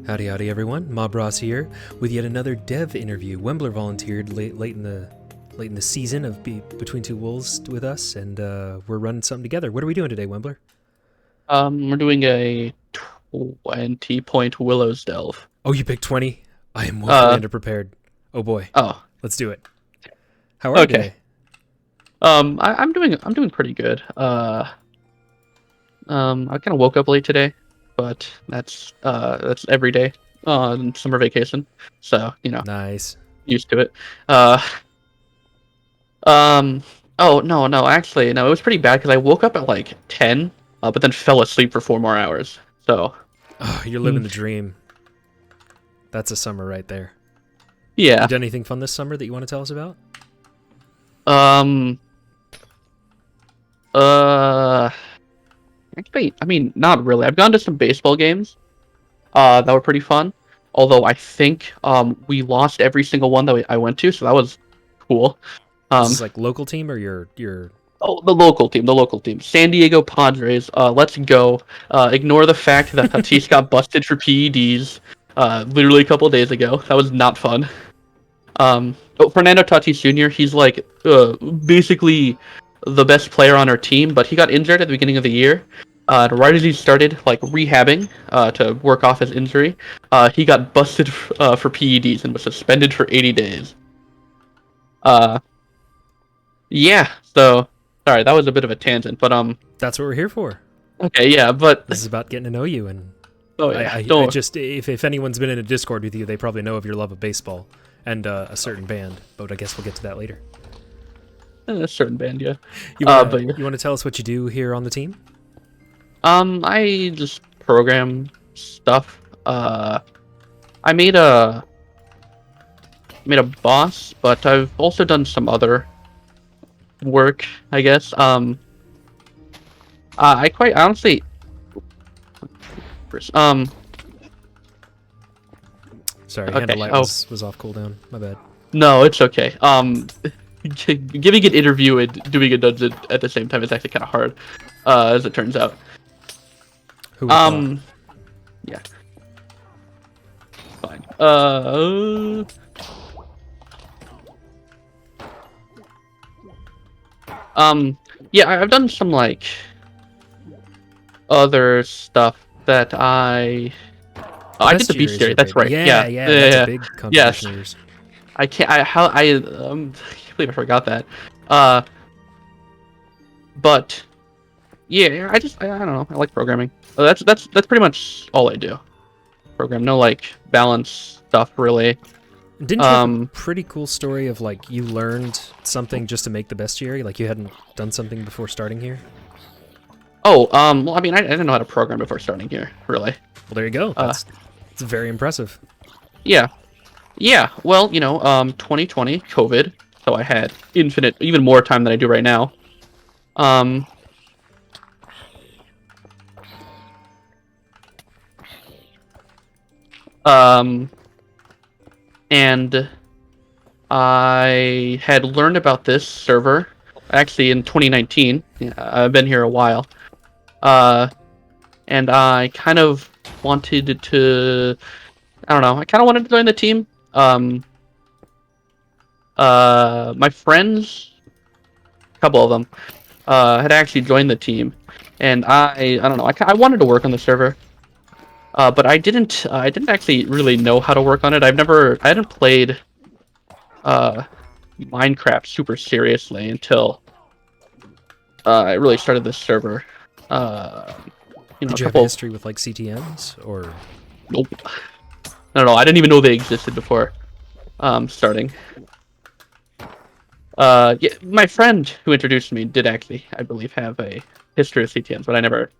Howdy, howdy, everyone. Mob Ross here with yet another dev interview. Wembler volunteered late in the season of Between Two Wolves with us, and we're running something together. What are we doing today, Wembler? We're doing a 20-point Willow's Delve. Oh, you picked 20. I am woefully Uh, underprepared. Oh boy, oh, let's do it. How are you okay. today? I'm doing pretty good. I kind of woke up late today, but that's every day on summer vacation, so Nice. used to it. Uh, um, oh no, actually no, it was pretty bad because I woke up at like 10, but then fell asleep for 4 more hours. So, Oh, you're hmm, living the dream. That's a summer right there. You yeah. done anything fun this summer that you want to tell us about? Um, uh. Actually, I mean, not really. I've gone to some baseball games that were pretty fun. Although I think we lost every single one that I went to, so that was cool. This Um, is like local team or your oh, the local team, San Diego Padres. Let's go. Ignore the fact that Tatis got busted for PEDs literally a couple days ago. That was not fun. Fernando Tatis Jr. He's like basically the best player on our team, but he got injured at the beginning of the year. Right as he started like rehabbing to work off his injury, he got busted for PEDs and was suspended for 80 days. Uh, yeah. So sorry, that was a bit of a tangent, but That's what we're here for. okay, yeah, but This is about getting to know you, and oh I, yeah, I, I don't. just if anyone's been in a Discord with you, they probably know of your love of baseball and a certain band. But I guess we'll get to that later. A certain band, yeah. You wanna But yeah. you wanna tell us what you do here on the team? I just program stuff. I made a boss, but I've also done some other work, I guess. I quite honestly, um, Sorry, handle okay. light Oh was off cooldown. My bad. no, it's okay. Giving an interview and doing a dungeon at the same time is actually kind of hard, as it turns out. Who would have thought? Um, yeah, fine. Yeah, I've done some like other stuff that The I did the best year beast is series. your That's baby. right. Yeah, Yeah, yeah, yeah, yeah, that's a yeah. big Yes. contribution of yours. I can't. I can't believe I forgot that. Uh, but yeah, I don't know. I like programming. That's pretty much all I do. Program. No like balance stuff really. Didn't you have a Um. pretty cool story of like you learned something just to make the best year? Like you hadn't done something before starting here? Oh. Well, I mean, I didn't know how to program before starting here. Really. Well, there you go. Uh. It's very impressive. Yeah. Yeah. Well, 2020 COVID, so I had infinite, even more time than I do right now. Um. Um. And I had learned about this server actually in 2019. Yeah, I've been here a while. Uh, and I kind of wanted to, I don't know, I kind of wanted to join the team. My friends, a couple of them, had actually joined the team, and I don't know, I wanted to work on the server. But I didn't actually really know how to work on it. I hadn't played uh, Minecraft super seriously until I really started this server. Uh, a Did you have a couple. history with like CTMs or Nope. No, I didn't even know they existed before starting. Yeah, my friend who introduced me did actually, I believe, have a history of CTMs, but I never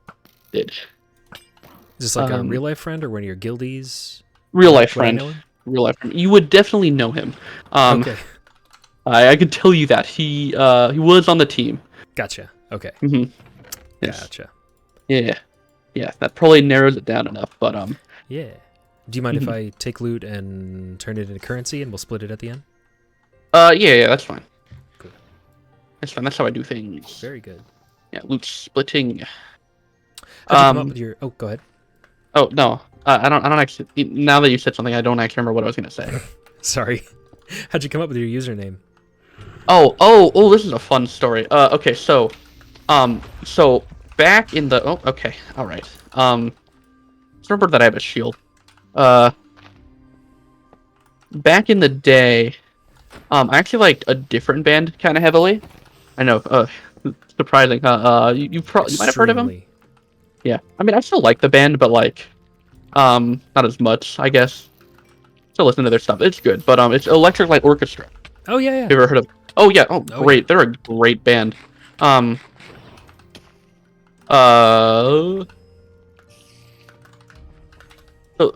did. is this like a Um, real life friend or one of your guildies? Real life Would I friend, know him? real life friend. You would definitely know him. Um, Okay, I can tell you that he was on the team. gotcha. Okay, Hmm. Yes. gotcha. Yeah. Yeah. That probably narrows it down enough. But Yeah. Do you mind if mhm. I take loot and turn it into currency and we'll split it at the end? Yeah, that's fine. Cool. That's fine. That's how I do things. Very good. Yeah, loot splitting. How'd you come up with Um. your? Oh, go ahead. Oh no. I don't actually. Now that you said something, I don't actually remember what I was gonna say. Sorry. How'd you come up with your username? Oh, this is a fun story. Okay, so back in the. Oh, okay, all right. Just remember that I have a shield. Uh, Back in the day, I actually liked a different band kind of heavily. I know. Surprising. You might have heard of them. Extremely. Yeah. I mean, I still like the band, but like, not as much, I guess. Still listen to their stuff. It's good, but it's Electric Light Orchestra. Oh yeah, You ever heard of? Oh yeah. Oh Oh, great. They're a great band. Um. Uh. So,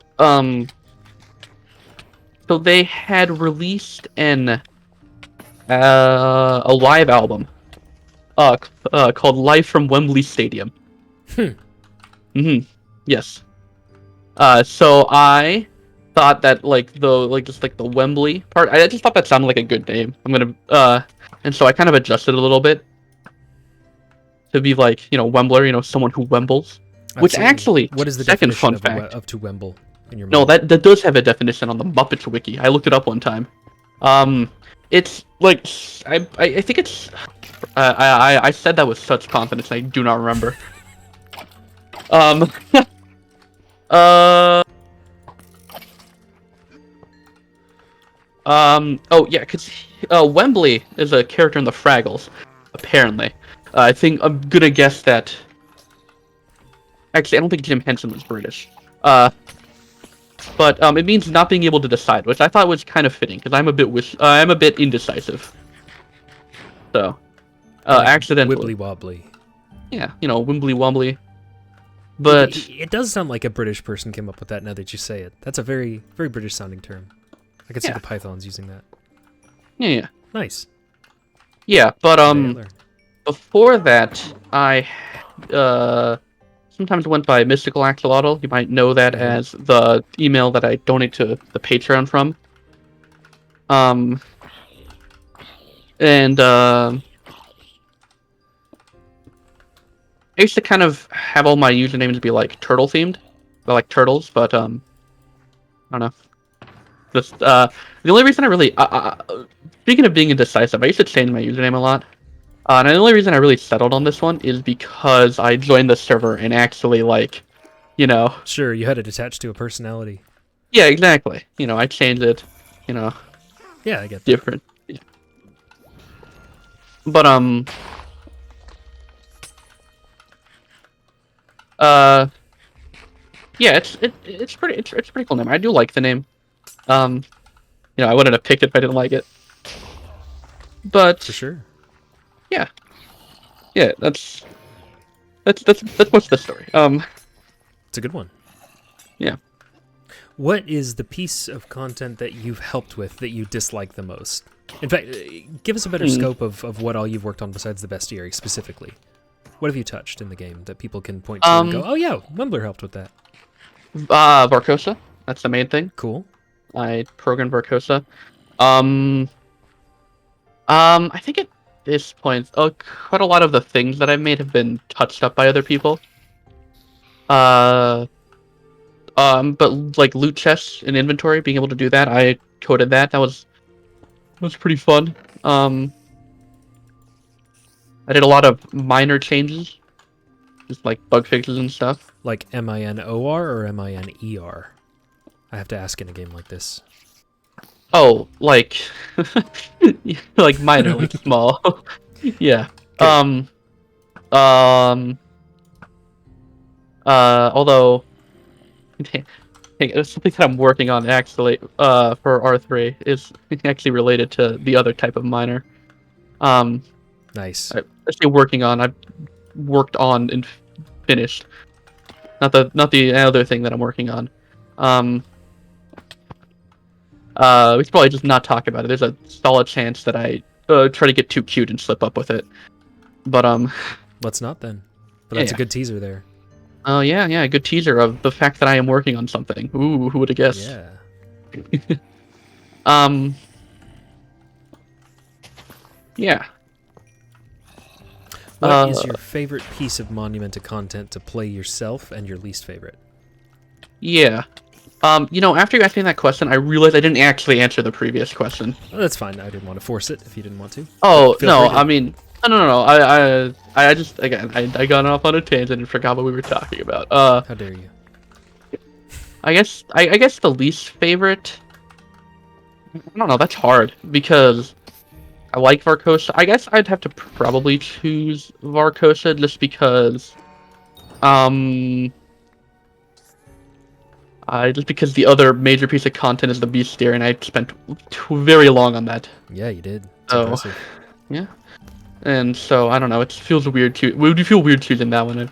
so they had released a live album called Live from Wembley Stadium. Hmm. Yes. So I thought that the Wembley part, I just thought that sounded like a good name. And so I kind of adjusted a little bit to be like, Wembler, someone who wembles. Which Absolutely. actually, What is the second definition fun of fact. of to wemble in your No, mind? that does have a definition on the Muppets wiki. I looked it up one time. It's like I think it's I said that with such confidence. I do not remember. Um. uh. Oh yeah, cause Wembley is a character in the Fraggles, apparently. I think I'm gonna guess that. Actually, I don't think Jim Henson was British. But it means not being able to decide, which I thought was kind of fitting, because I'm a bit indecisive. So, Like accidentally. wibbly wobbly. Yeah, Wimbly Wombly. But It does sound like a British person came up with that. Now that you say it, that's a very very British sounding term. I can see Yeah. the Pythons using that. yeah. Nice. Yeah, but Today I learned. before that, I sometimes went by Mystical Axolotl. You might know that as the email that I donate to the Patreon from. And I used to kind of have all my usernames be like turtle themed. I like turtles, but I don't know. Just the only reason I really speaking of being indecisive, I used to change my username a lot. And the only reason I really settled on this one is because I joined the server and actually Sure, you had it attached to a personality. yeah, exactly. I changed it, Yeah, I get that. different. Yeah. But yeah, it's pretty cool name. I do like the name. I wouldn't have picked it if I didn't like it. But For sure. yeah, that's most of the story. It's a good one. Yeah. What is the piece of content that you've helped with that you dislike the most? In fact, give us a better scope of what all you've worked on besides the bestiary specifically. What have you touched in the game that people can point to and go, oh yeah, Wembler helped with that? Varcosa. That's the main thing. Cool. I programmed Varcosa. I think at this point, quite a lot of the things that I've made have been touched up by other people. But like loot chests and inventory, being able to do that, I coded that. That was pretty fun. I did a lot of minor changes, just like bug fixes and stuff. Like MINOR or MINER? I have to ask in a game like this. Oh, like like minor, like small. Yeah. Good. Although it's something that I'm working on actually for R3 is actually related to the other type of minor. Nice. I've worked on and finished. Not the other thing that I'm working on. We should probably just not talk about it. There's a solid chance that I try to get too cute and slip up with it. But Let's not then. But that's a good teaser there. Oh yeah, a good teaser of the fact that I am working on something. Ooh, who would have guessed? Yeah. Yeah. What is your favorite piece of Monumenta content to play yourself and your least favorite? Yeah. After you asked me that question, I realized I didn't actually answer the previous question. Oh, that's fine. I didn't want to force it if you didn't want to. Oh, But feel no, free to. I mean, no. I just, again, I got off on a tangent and forgot what we were talking about. How dare you? I guess the least favorite, I don't know, that's hard, because I like Varcosa. I guess I'd have to probably choose Varcosa just because, um, just because the other major piece of content is the Beastier, and I spent very long on that. Yeah, you did. It's So, impressive. yeah. And so, I don't know, it feels weird to... Would you feel weird choosing that one,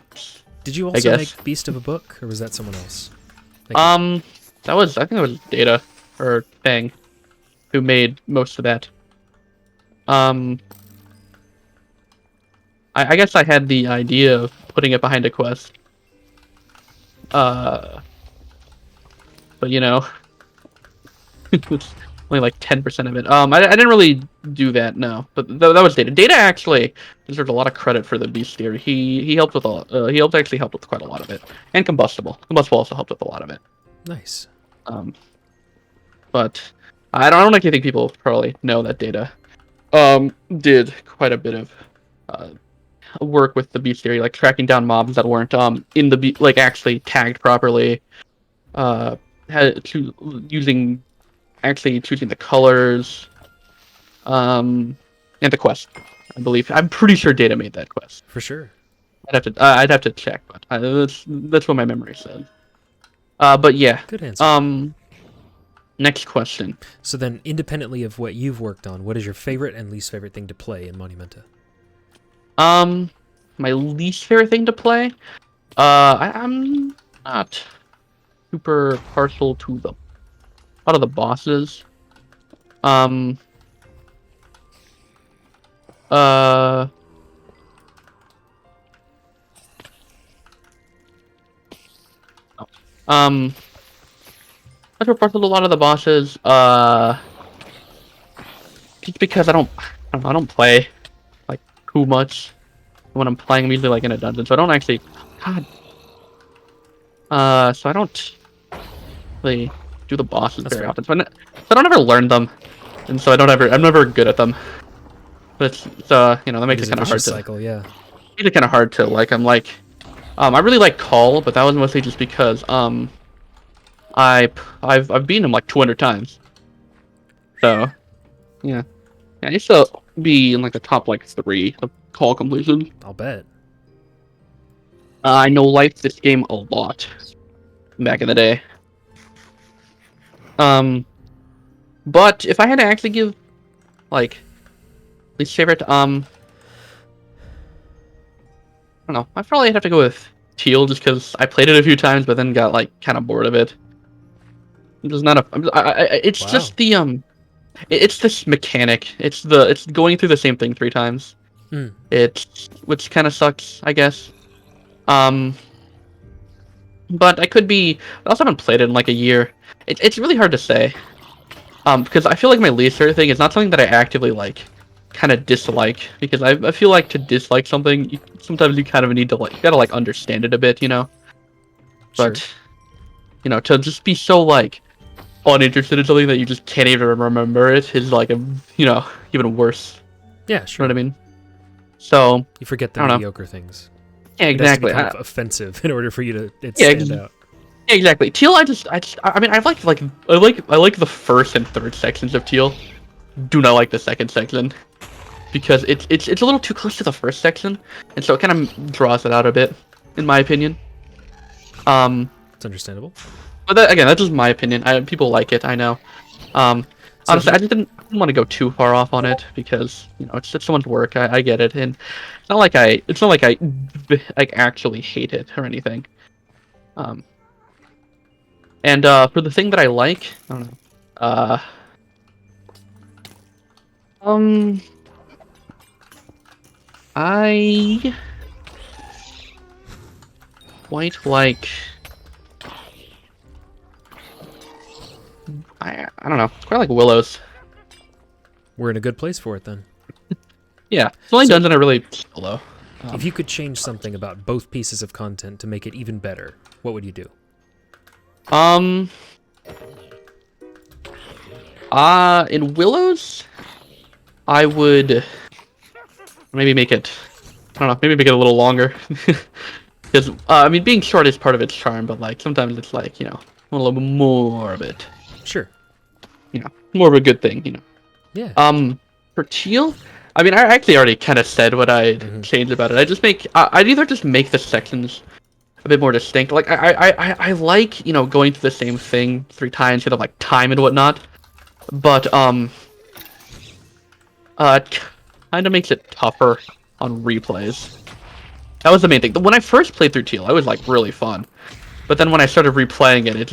Did you I also guess? make Beast of a Book, or was that someone else? Thank you. I think that was Data, or Fang, who made most of that. Um, I guess I had the idea of putting it behind a quest. Uh, but it's only like 10% of it. I didn't really do that, no. But that was Data. Data actually deserves a lot of credit for the Beast Theory. He helped with he actually helped with quite a lot of it, and Combustible. Combustible also helped with a lot of it. Nice. Um, but I don't actually think people probably know that Data did quite a bit of uh work with the Beast Theory, like tracking down mobs that weren't in the like actually tagged properly. Had to using actually choosing the colors, and the quest. I believe I'm pretty sure Data made that quest. For sure. I'd have to check, but that's what my memory said. But yeah. Good answer. Next question. So then, independently of what you've worked on, what is your favorite and least favorite thing to play in Monumenta? My least favorite thing to play. I'm not super partial to a lot of the bosses. Um. Uh. Um. Not super partial to a lot of the bosses. Just because I don't play like too much. When I'm playing, I'm usually like in a dungeon, so I don't actually. God. So I don't really do the bosses That's very fair. often. So I don't ever learn them, and so I'm never good at them. But that It makes it is a kind of hard vicious to. cycle, yeah. Makes it kind of hard to like. I really like Call, but that was mostly just because I've beaten him like 200 times. So yeah, I used to be in like the top like 3 of Call completion. I'll bet. I know life this game a lot back in the day. But if I had to actually give like least favorite, I don't know. I probably have to go with Teal just because I played it a few times, but then got like kind of bored of it. I'm just not a. It's Wow. just the it's this mechanic. It's going through the same thing 3 times. Hmm. It's which kind of sucks, I guess. Um, but I also haven't played it in like a year. It's really hard to say. Because I feel like my least favorite thing is not something that I actively like, kind of dislike. Because I feel like to dislike something, sometimes you kind of need to like, you gotta like understand it a bit, you know. Sure. But to just be so like uninterested in something that you just can't even remember it is like even worse. Yeah, You know sure. what I mean? So You forget the I don't know. mediocre things. Yeah, It has to be exactly. kind of offensive in order for you to Yeah, stand out. yeah, exactly. Teal, I mean, I like the first and third sections of Teal. Do not like the second section because it's a little too close to the first section, and so it kind of draws it out a bit, in my opinion. Um, It's understandable. but again, that's just my opinion. People like it, I know. Um, So Honestly, I didn't want to go too far off on it because it's someone's work. I get it, and it's not like I like actually hate it or anything. Um, and for the thing that I like, I don't know. Uh, um, I quite like. I don't know. It's quite like Willows. we're in a good place for it then. Yeah, it's the only So- dungeon I really solo. If you could change something about both pieces of content to make it even better, what would you do? Um. In Willows, I would maybe make it. I don't know. Maybe make it a little longer. Because I mean, being short is part of its charm, but like sometimes it's like a little bit more of it. Sure. More of a good thing. Yeah. For teal, I mean, I actually already kind of said what I'd change about it. I'd either just make the sections a bit more distinct. Like I like going through the same thing 3 times, like time and whatnot. But it kind of makes it tougher on replays. That was the main thing. When I first played through teal, it was like really fun. But then when I started replaying it, it's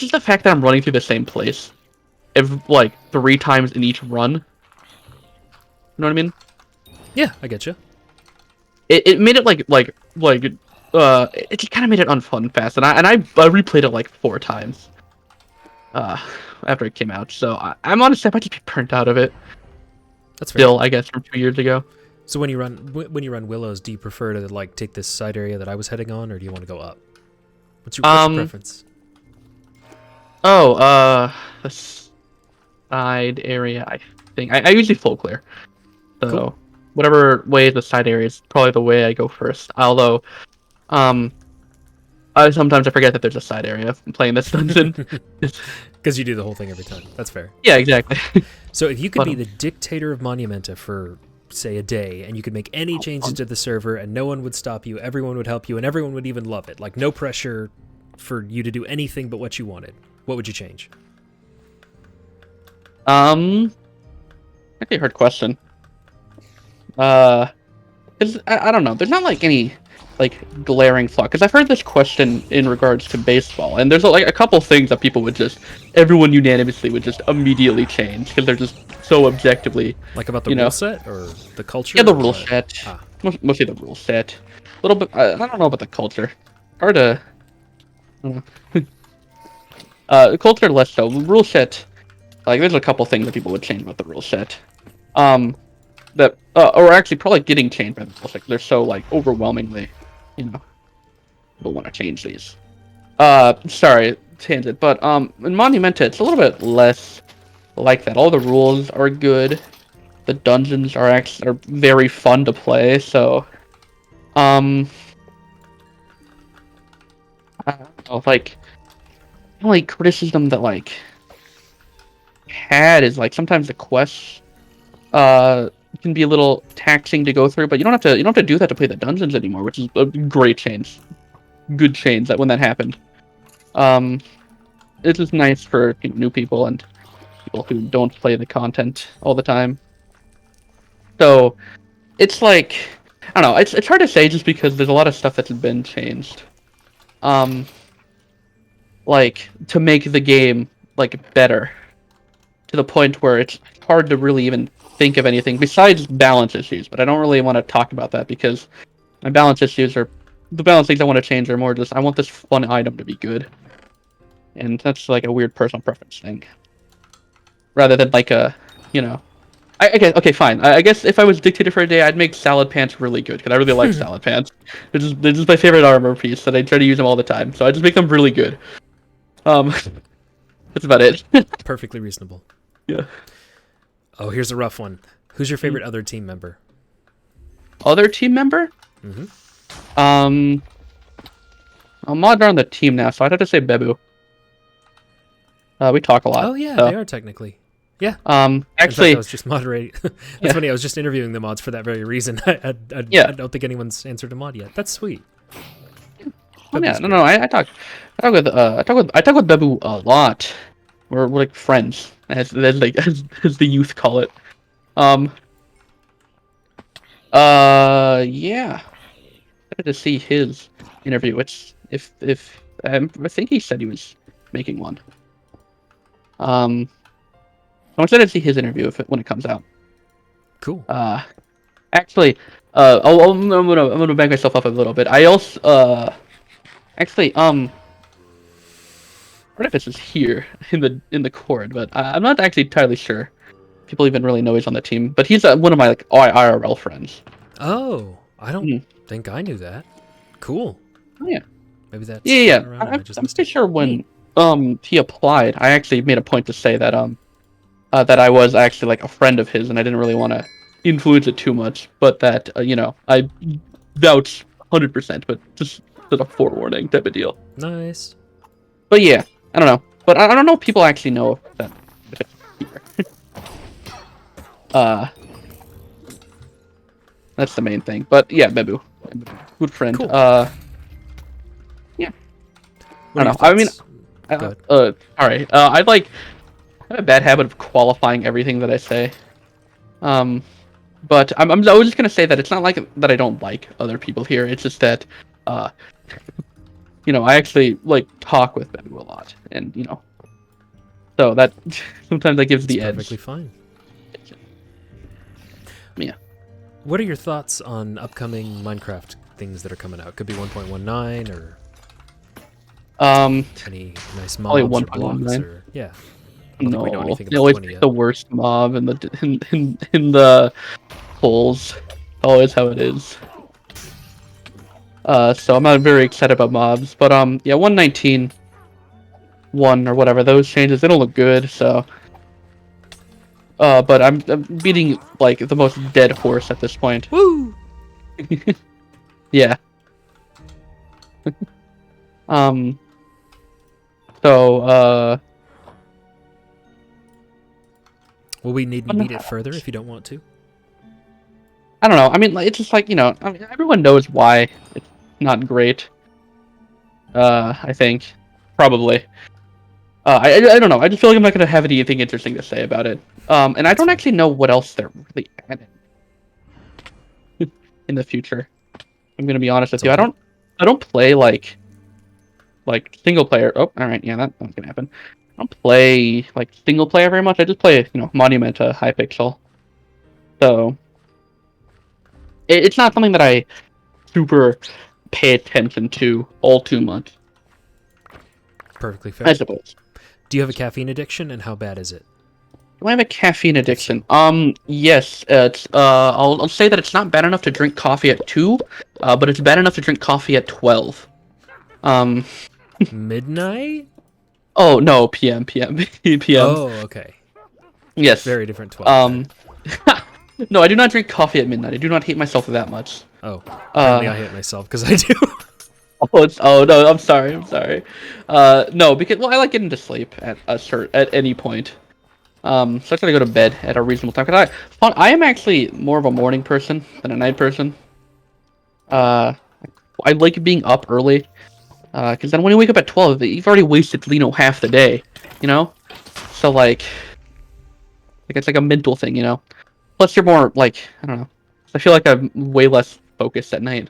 just the fact that I'm running through the same place, like 3 times in each run. You know what I mean? Yeah, I get you. It made it it just kind of made it unfun fast, and I replayed it like 4 times after it came out. So I'm honestly, I might just be burnt out of it. That's fair. Still, I guess from 2 years ago. So when you run Willows, do you prefer to like take this side area that I was heading on, or do you want to go up? What's your preference? Oh, the side area. I think I usually full clear. So Cool. whatever way the side area is, probably the way I go first. Although, sometimes I forget that there's a side area in playing this dungeon. Because you do the whole thing every time. That's fair. Yeah, exactly. So if you could be the dictator of Monumenta for, say, a day, and you could make any changes to the server, and no one would stop you, everyone would help you, and everyone would even love it. Like, no pressure for you to do anything but what you wanted. What would you change? Actually a hard question. 'Cause I don't know. There's not like any glaring flaw. Because I've heard this question in regards to baseball, and there's like a couple things that everyone unanimously would just immediately change because they're just so objectively. Like about the rule set or the culture? Yeah, the rule set. Mostly the rule set. A little bit. I don't know about the culture. Hard to. I don't know. The culture less so. The rule set. Like, there's a couple things that people would change about the rule set. That or actually probably getting changed by the rule set. They're so like overwhelmingly, people want to change these. Sorry, tangent, but in Monumenta it's a little bit less like that. All the rules are good. The dungeons are very fun to play. So, I don't know, like the only criticism that had is sometimes the quests can be a little taxing to go through, but you don't have to do that to play the dungeons anymore, which is a great change. Good change that when that happened. It's just nice for new people and people who don't play the content all the time. So it's I don't know, it's hard to say just because there's a lot of stuff that's been changed. To make the game better to the point where it's hard to really even think of anything besides balance issues, but I don't really want to talk about that because my balance issues are the balance things I want to change are more just I want this fun item to be good, and that's a weird personal preference thing rather than okay, fine. I guess if I was dictator for a day, I'd make salad pants really good because I really like salad pants. They're just my favorite armor piece that I try to use them all the time, so I just make them really good. That's about it. Perfectly reasonable. Yeah. Oh, here's a rough one. Who's your favorite other team member? Other team member? Mm-hmm. I'm modded on the team now, so I'd have to say Bebu. We talk a lot. Oh yeah, they are technically. Yeah. Actually, I was just moderating. That's funny. I was just interviewing the mods for that very reason. I don't think anyone's answered a mod yet. That's sweet. Oh, yeah. No. I talk with Bebu a lot. We're like friends, as the youth call it. Yeah. I had to see his interview. If I think he said he was making one. I'm excited to see his interview when it comes out. Cool. Actually, I'm gonna back myself up a little bit. I also Refuge is here in the cord, but I'm not actually entirely sure. People even really know he's on the team, but he's one of my IRL friends. Oh, I don't think I knew that. Cool. Oh yeah. Maybe that's Yeah. around and I just I'm missed pretty it. sure when Neat. he applied, I actually made a point to say that that I was actually like a friend of his, and I didn't really want to influence it too much, but that I vouch 100%, but just as a forewarning type of deal. Nice. But yeah, I don't know. But I don't know if people actually know that if it's here. Uh, that's the main thing. But yeah, Bebu, good friend. Cool. Yeah, I What are your don't know. I mean, thoughts? Go ahead. sorry. I have a bad habit of qualifying everything that I say. Um, but I was just gonna say that it's not like that I don't like other people here. It's just that, uh, I actually like talk with Bebu a lot, and so that sometimes that gives It's the perfectly edge. fine. Yeah. What are your thoughts on upcoming Minecraft things that are coming out? Could be 1.19 or any nice Probably mobs or blocks 1.19. or yeah. I don't think we know No, anything they about always 20 pick yet. the worst mob in in the polls. Always how it is. So I'm not very excited about mobs, but yeah, 119, 1 or whatever those changes, they don't look good. So, but I'm beating like the most dead horse at this point. Woo! Yeah. Um. So, Will we need and beat it further if you don't want to? I don't know. I mean, like, it's just like I mean, everyone knows why it's not great. I think probably. I don't know. I just feel like I'm not gonna have anything interesting to say about it. And I That's don't fine. actually know what else they're really adding in the future. I'm gonna be honest It's with you. all good. I don't play like single player. Oh, all right, yeah, that's gonna happen. I don't play like single player very much. I just play Monumenta, Hypixel. So it's not something that I super pay attention to all too much, Perfectly I fair. suppose. Do you have a caffeine addiction and how bad is it? Do I have a caffeine If so. addiction? Yes. It's I'll say that it's not bad enough to drink coffee at 2, but it's bad enough to drink coffee at 12. Um. Midnight? Oh no, PM. Oh, okay. Yes. Very different 12 then. Um. No, I do not drink coffee at midnight. I do not hate myself that much. Oh, apparently I hate myself because I do. Oh no, I'm sorry. I'm sorry. No, because I like getting to sleep at any point. So I try to go to bed at a reasonable time. I am actually more of a morning person than a night person. Uh, I like being up early. Because then when you wake up at 12, you've already wasted half the day. You know. So like it's like a mental thing. Plus you're more like I don't know. I feel like I'm way less focused at night.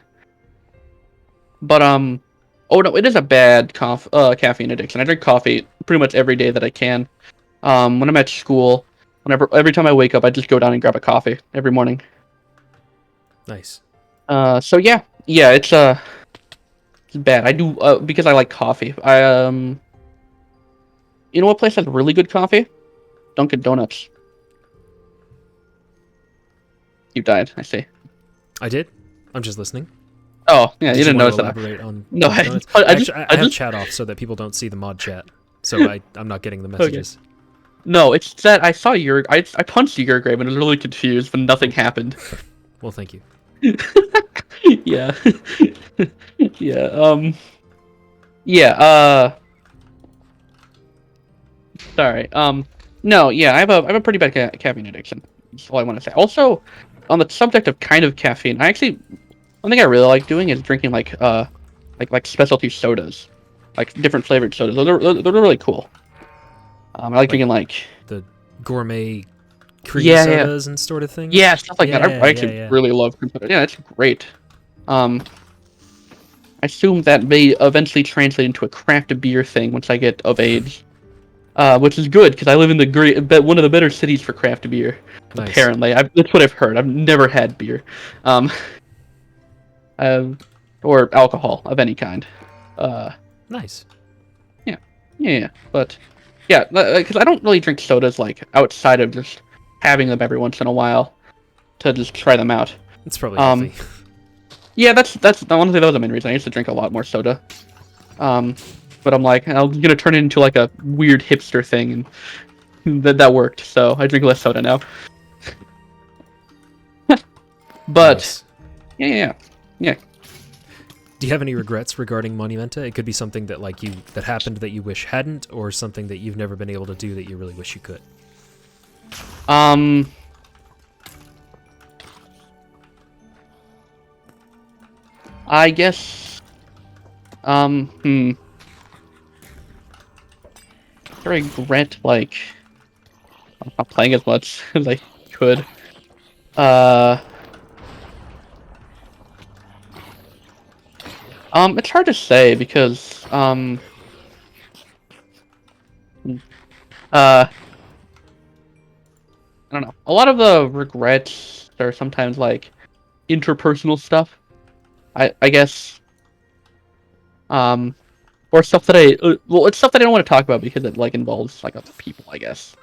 But oh no, it is a bad caffeine addiction. I drink coffee pretty much every day that I can. When I'm at school, every time I wake up, I just go down and grab a coffee every morning. Nice. So yeah, it's bad. I do because I like coffee. You know what place has really good coffee? Dunkin' Donuts. You died. I see. I did. I'm just listening. Oh yeah, you Did you didn't want to notice that. elaborate on No, Dunkin' Donuts? I have chat off so that people don't see the mod chat, so I'm not getting the messages. Okay. No, it's that I saw I punched your grave and I was really confused, but nothing happened. Well, thank you. Yeah. Yeah. Yeah. Sorry. No. Yeah. I have a pretty bad caffeine addiction. That's all I want to say. Also, on the subject of kind of caffeine, one thing I really like doing is drinking like specialty sodas, like different flavored sodas. They're really cool. I like drinking like the gourmet cream yeah, yeah. sodas and sort of things. Yeah, stuff like that. I Yeah, actually yeah. really love cream soda. Yeah, it's great. I assume that may eventually translate into a craft beer thing once I get of age. Which is good because I live in one of the better cities for craft beer. Nice. Apparently, that's what I've heard. I've never had beer, um, or alcohol of any kind. Nice. Yeah. But yeah, because I don't really drink sodas like outside of just having them every once in a while to just try them out. It's probably healthy. Yeah, that's honestly that was the main reason. I used to drink a lot more soda. But I'm like, I'm gonna turn it into like a weird hipster thing, and that worked. So I drink less soda now. But Nice. yeah. Do you have any regrets regarding Monumenta? It could be something that that happened that you wish hadn't, or something that you've never been able to do that you really wish you could. I guess. I regret like I'm not playing as much as I could. Uh. It's hard to say because I don't know. A lot of the regrets are sometimes like interpersonal stuff. I guess or stuff that well, it's stuff that I don't want to talk about because it like involves like other people. I guess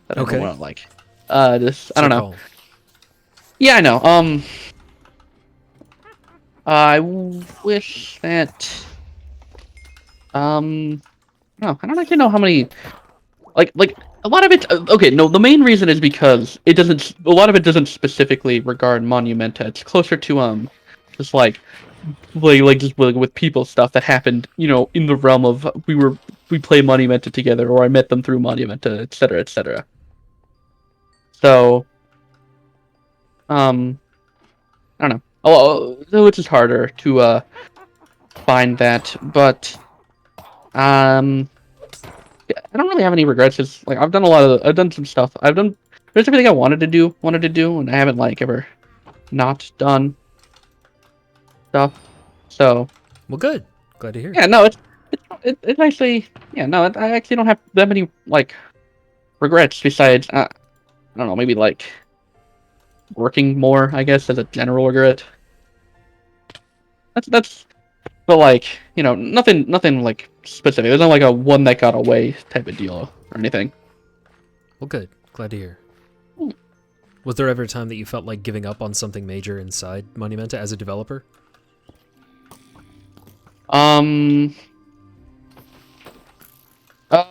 that I don't Okay. want to like just I It's don't your know. call. Yeah, I know. I wish that no, I don't actually know how many like a lot of it okay, no, the main reason is because it doesn't a lot of it doesn't specifically regard Monumenta. It's closer to just like just with people stuff that happened, in the realm of we play Monumenta together, or I met them through Monumenta, etc., etc. So, I don't know. Oh, it's just harder to find that, but yeah, I don't really have any regrets. It's like I've done some stuff. There's everything I wanted to do, and I haven't like ever not done stuff. So Well, good. Glad to hear. yeah, no, it's actually yeah, no, I actually don't have that many like regrets besides I don't know, maybe like working more, I guess, as a general regret. That's but like nothing like specific. There's not like a one that got away type of deal or anything. Well, good. Glad to hear. Was there ever a time that you felt like giving up on something major inside Monumenta as a developer? Um. Uh,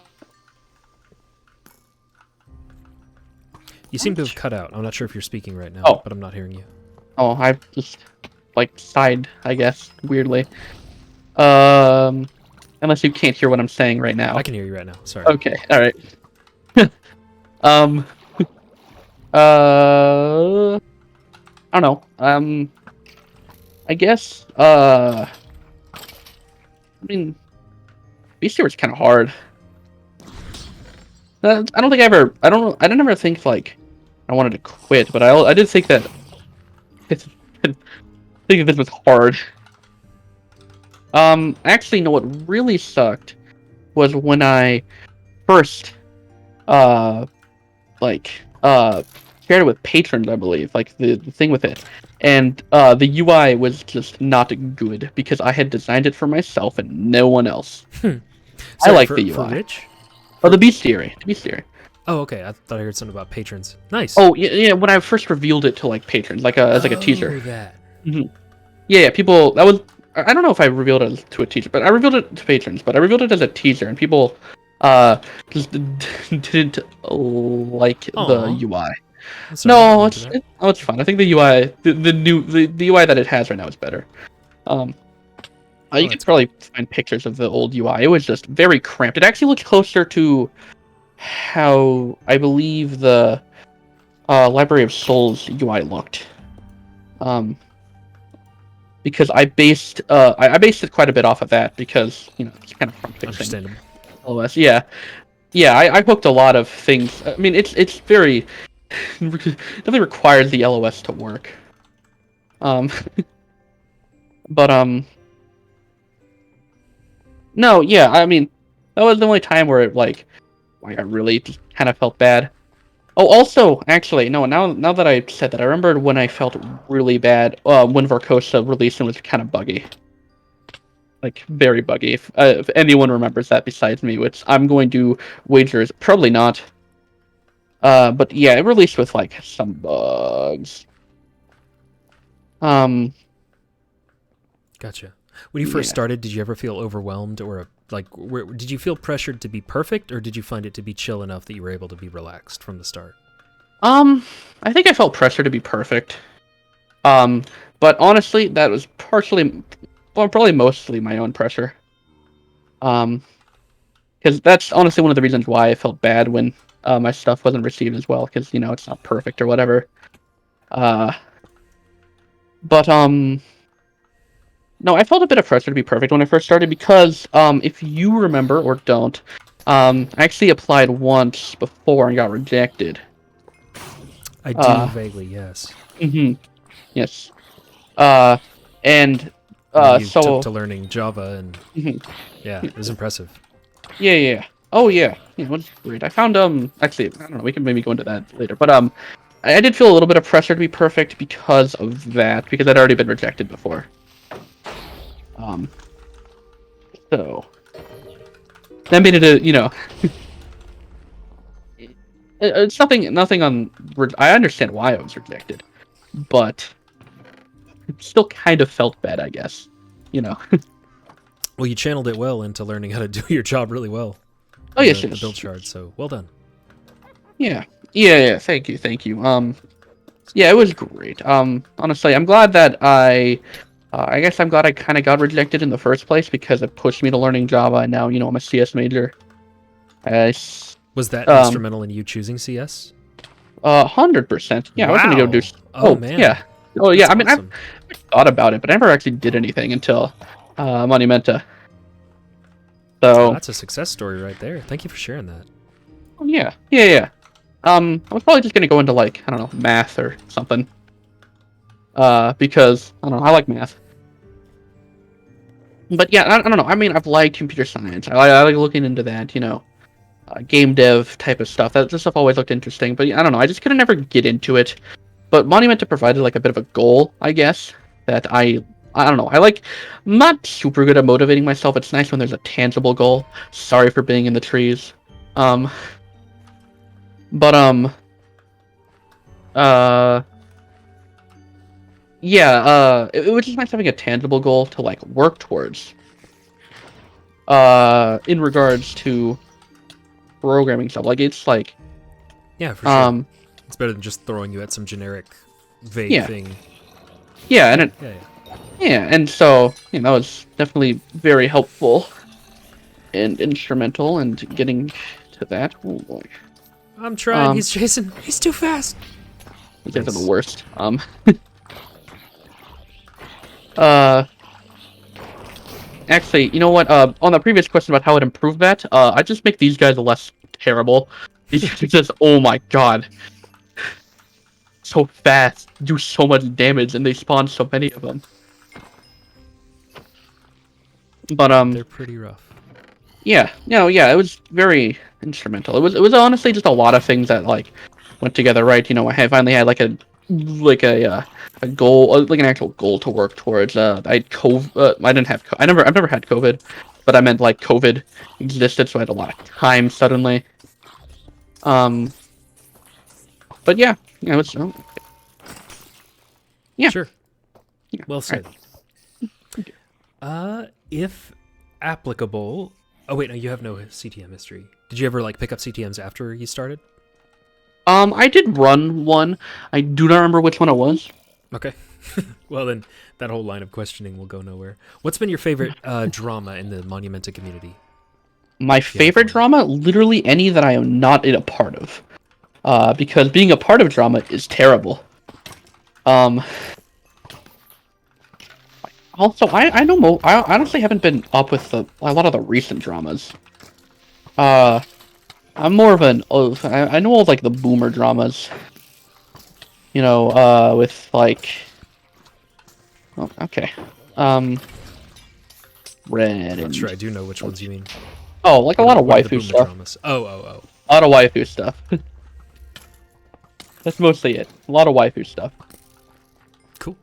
You seem to have cut out. I'm not sure if you're speaking right now, oh, but I'm not hearing you. I just like sighed, I guess, weirdly. Um, unless you can't hear what I'm saying right now. I can hear you right now. Sorry. Okay, all right. Um, I don't know. I guess. I mean, Beast Stewar's kind of hard. I don't think I ever. I didn't ever think like I wanted to quit, but I did think that it's. I think that this was hard. Actually, no. What really sucked was when I first uh like shared it with patrons, I believe, like the thing with it, and the UI was just not good because I had designed it for myself and no one else. I Sorry, like the for UI. Rich? Oh, the bestiary, the bestiary. Oh, okay. I thought I heard something about patrons. Nice. Oh yeah. When I first revealed it to like patrons, like as like a teaser. Oh, that. hmm Yeah, people. That was. I don't know if I revealed it to a teaser, but I revealed it to patrons. But I revealed it as a teaser, and people just didn't like the Aw. UI. I'm sorry. I didn't No, mean to that. it's fine. I think the UI, the UI that it has right now is better. Um, Oh, you can that's good. probably find pictures of the old UI. It was just very cramped. It actually looks closer to how I believe the Library of Souls UI looked. Um, because I based it quite a bit off of that because it's kind of front facing Understandable. OS. Yeah, yeah. I hooked a lot of things. I mean, it's very definitely requires the LOS to work. Um, but no, yeah. I mean, that was the only time where I really just kind of felt bad. Oh, also, actually, no. Now that I said that, I remembered when I felt really bad. When Varcosa released and was kind of buggy, like very buggy. If anyone remembers that besides me, which I'm going to wager is probably not. But yeah, it released with like some bugs. Um, Gotcha. When you first Yeah. started, did you ever feel overwhelmed or did you feel pressured to be perfect, or did you find it to be chill enough that you were able to be relaxed from the start? I think I felt pressure to be perfect. But honestly, that was partially, well, probably mostly my own pressure. Um, because that's honestly one of the reasons why I felt bad when my stuff wasn't received as well, because it's not perfect or whatever. Uh, but no, I felt a bit of pressure to be perfect when I first started because if you remember or don't, I actually applied once before and got rejected. I do Uh, vaguely, yes. yes. Uh, and And then you took so to learning Java, and mhm. yeah, it was impressive. Yeah. Oh yeah. Yeah, what's great. I found actually I don't know, we can maybe go into that later. But I did feel a little bit of pressure to be perfect because of that, because I'd already been rejected before. Um so that made it it's nothing on I understand why I was rejected, but it still kind of felt bad, I guess. You know. Well, you channeled it well into learning how to do your job really well. Oh yes, The build yes. shard, so well done. Yeah. Thank you. Yeah, it was great. Honestly, I'm glad that I guess I'm glad I kind of got rejected in the first place because it pushed me to learning Java, and now I'm a CS major. I s- Was that Um, instrumental in you choosing CS? 100%. Yeah, I was gonna go do. Wow. Oh Oh man, yeah. Oh yeah. that's I mean, I've awesome. thought about it, but I never actually did anything until Monumenta. Oh, So that's a success story right there. Thank you for sharing that. yeah. I was probably just gonna go into like I don't know math or something. Because I don't know, I like math. But yeah, I don't know. I mean, I've liked computer science. I like looking into that. Game dev type of stuff. That stuff always looked interesting. But I don't know. I just couldn't ever get into it. But Monumenta provided like a bit of a goal, I guess. That I don't know. I'm not super good at motivating myself. It's nice when there's a tangible goal. Sorry for being in the trees. Um, but uh, yeah. It was just nice having a tangible goal to like work towards. In regards to programming stuff, like it's like Yeah, for sure. um It's better than just throwing you at some generic, vague yeah thing. yeah and Yeah, it yeah, yeah. yeah and so that was definitely very helpful and instrumental in getting to that. Oh boy. I'm trying. um He's chasing. He's too fast. these guys are the Nice. worst. Uh Actually, you know what, on the previous question about how it improved that, I just make these guys less terrible. These guys are just, oh my god, so fast, do so much damage, and they spawn so many of them. But They're pretty rough. yeah, no, yeah, it was very instrumental. It was honestly just a lot of things that like went together, right? I finally had a goal, like an actual goal to work towards. I had COVID. I didn't have. I've never had COVID, but I meant like COVID existed, so I had a lot of time suddenly. Um, but yeah, it was. Yeah, Sure. yeah. Well All right. said. If applicable. Oh wait, no, you have no CTM history. Did you ever like pick up CTMs after you started? I did run one. I do not remember which one it was. Okay. Well then, that whole line of questioning will go nowhere. What's been your favorite drama in the Monumenta community? My If you have favorite one. drama, literally any that I am not in a part of. Because being a part of drama is terrible. Um, Also, I know I honestly haven't been up with a lot of the recent dramas. Uh, I'm more of I know all like the boomer dramas. With like, oh, okay, um, Red I'm not and sure I do know which ones you mean. oh, like a lot of What are the waifu boomer stuff. dramas? Oh. A lot of waifu stuff. That's mostly it. A lot of waifu stuff. Cool.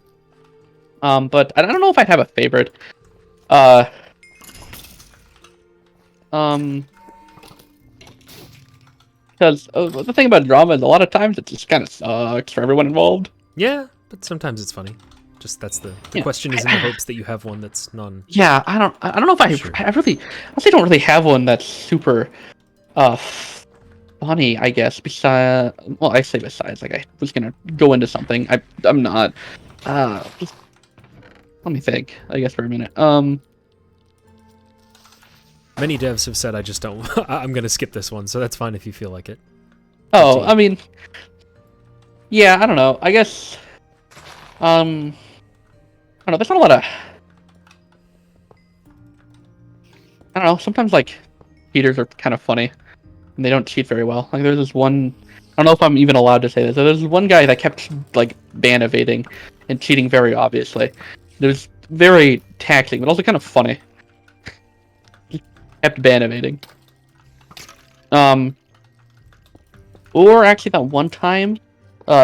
But I don't know if I'd have a favorite. Uh, um, because the thing about drama is a lot of times it just kind of sucks for everyone involved. Yeah, but sometimes it's funny. Just that's the Yeah. question is in the hopes that you have one that's non. Yeah, I don't know if I Sure. I really honestly don't really have one that's super uh funny, I guess. Besides, well, I say besides, like I was gonna go into something. I'm not. Just let me think. I guess for a minute. Many devs have said I just don't. I'm gonna skip this one, so that's fine if you feel like it. Up to Oh, you. I mean, yeah, I don't know. I guess. I don't know. There's not a lot of. I don't know. Sometimes like cheaters are kind of funny, and they don't cheat very well. Like there's this one. I don't know if I'm even allowed to say this. There's this one guy that kept like ban evading and cheating very obviously. It was very taxing, but also kind of funny. He kept ban evading. Or actually that one time,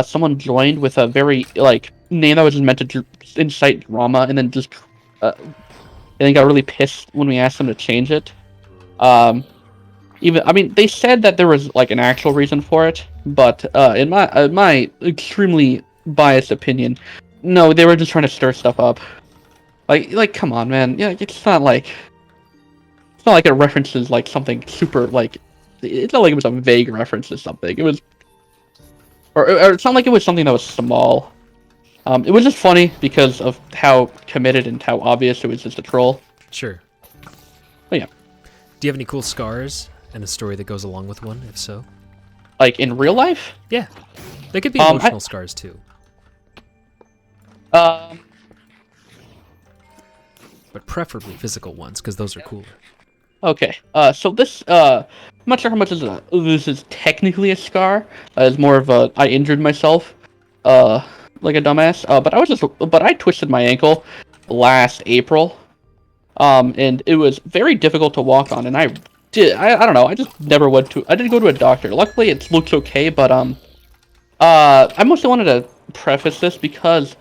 someone joined with a very like name that was just meant to incite drama, and then just and then got really pissed when we asked them to change it. Even I mean, they said that there was like an actual reason for it, but in my extremely biased opinion, no, they were just trying to stir stuff up. Like come on, man. Yeah, it's not like it references like something super like. It's not like it was a vague reference to something. It was, or it's not like it was something that was small. It was just funny because of how committed and how obvious it was just a troll. Sure. But yeah, Do you have any cool scars and a story that goes along with one? If so, like in real life. yeah, they could be I- emotional scars too, Um, but preferably physical ones because those are cooler. Okay. So this, I'm not sure how much this is technically a scar. It's more of a I injured myself, like a dumbass. But I twisted my ankle last April. And it was very difficult to walk on, and I don't know. I didn't go to a doctor. Luckily, it looks okay. But I mostly wanted to preface this because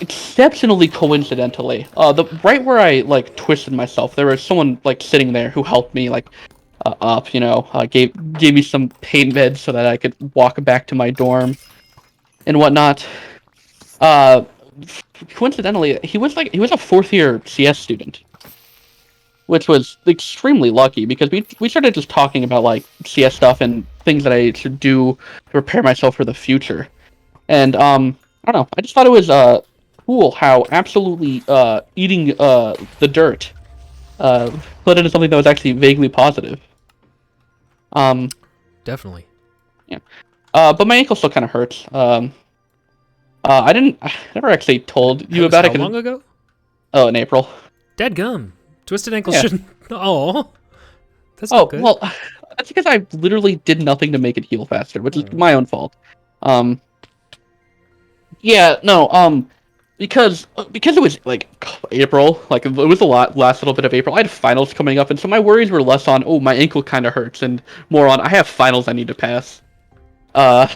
exceptionally coincidentally, the right where I like twisted myself, there was someone like sitting there who helped me like up, gave me some pain meds so that I could walk back to my dorm and whatnot. Uh, Coincidentally, he was a fourth year CS student, which was extremely lucky because we started just talking about like CS stuff and things that I should do to prepare myself for the future. And I don't know. I just thought it was cool how absolutely eating the dirt led into something that was actually vaguely positive. Um, Definitely. yeah. But my ankle still kind of hurts. I never actually told you That was about how it. long ago? Oh, in April. Dadgum. Twisted ankles Yeah. shouldn't. Oh, that's Oh not good. well, that's because I literally did nothing to make it heal faster, which is my own fault. Um, yeah, no, because it was like April, like it was the last little bit of April. I had finals coming up, and so my worries were less on my ankle kind of hurts, and more on I have finals I need to pass. Uh,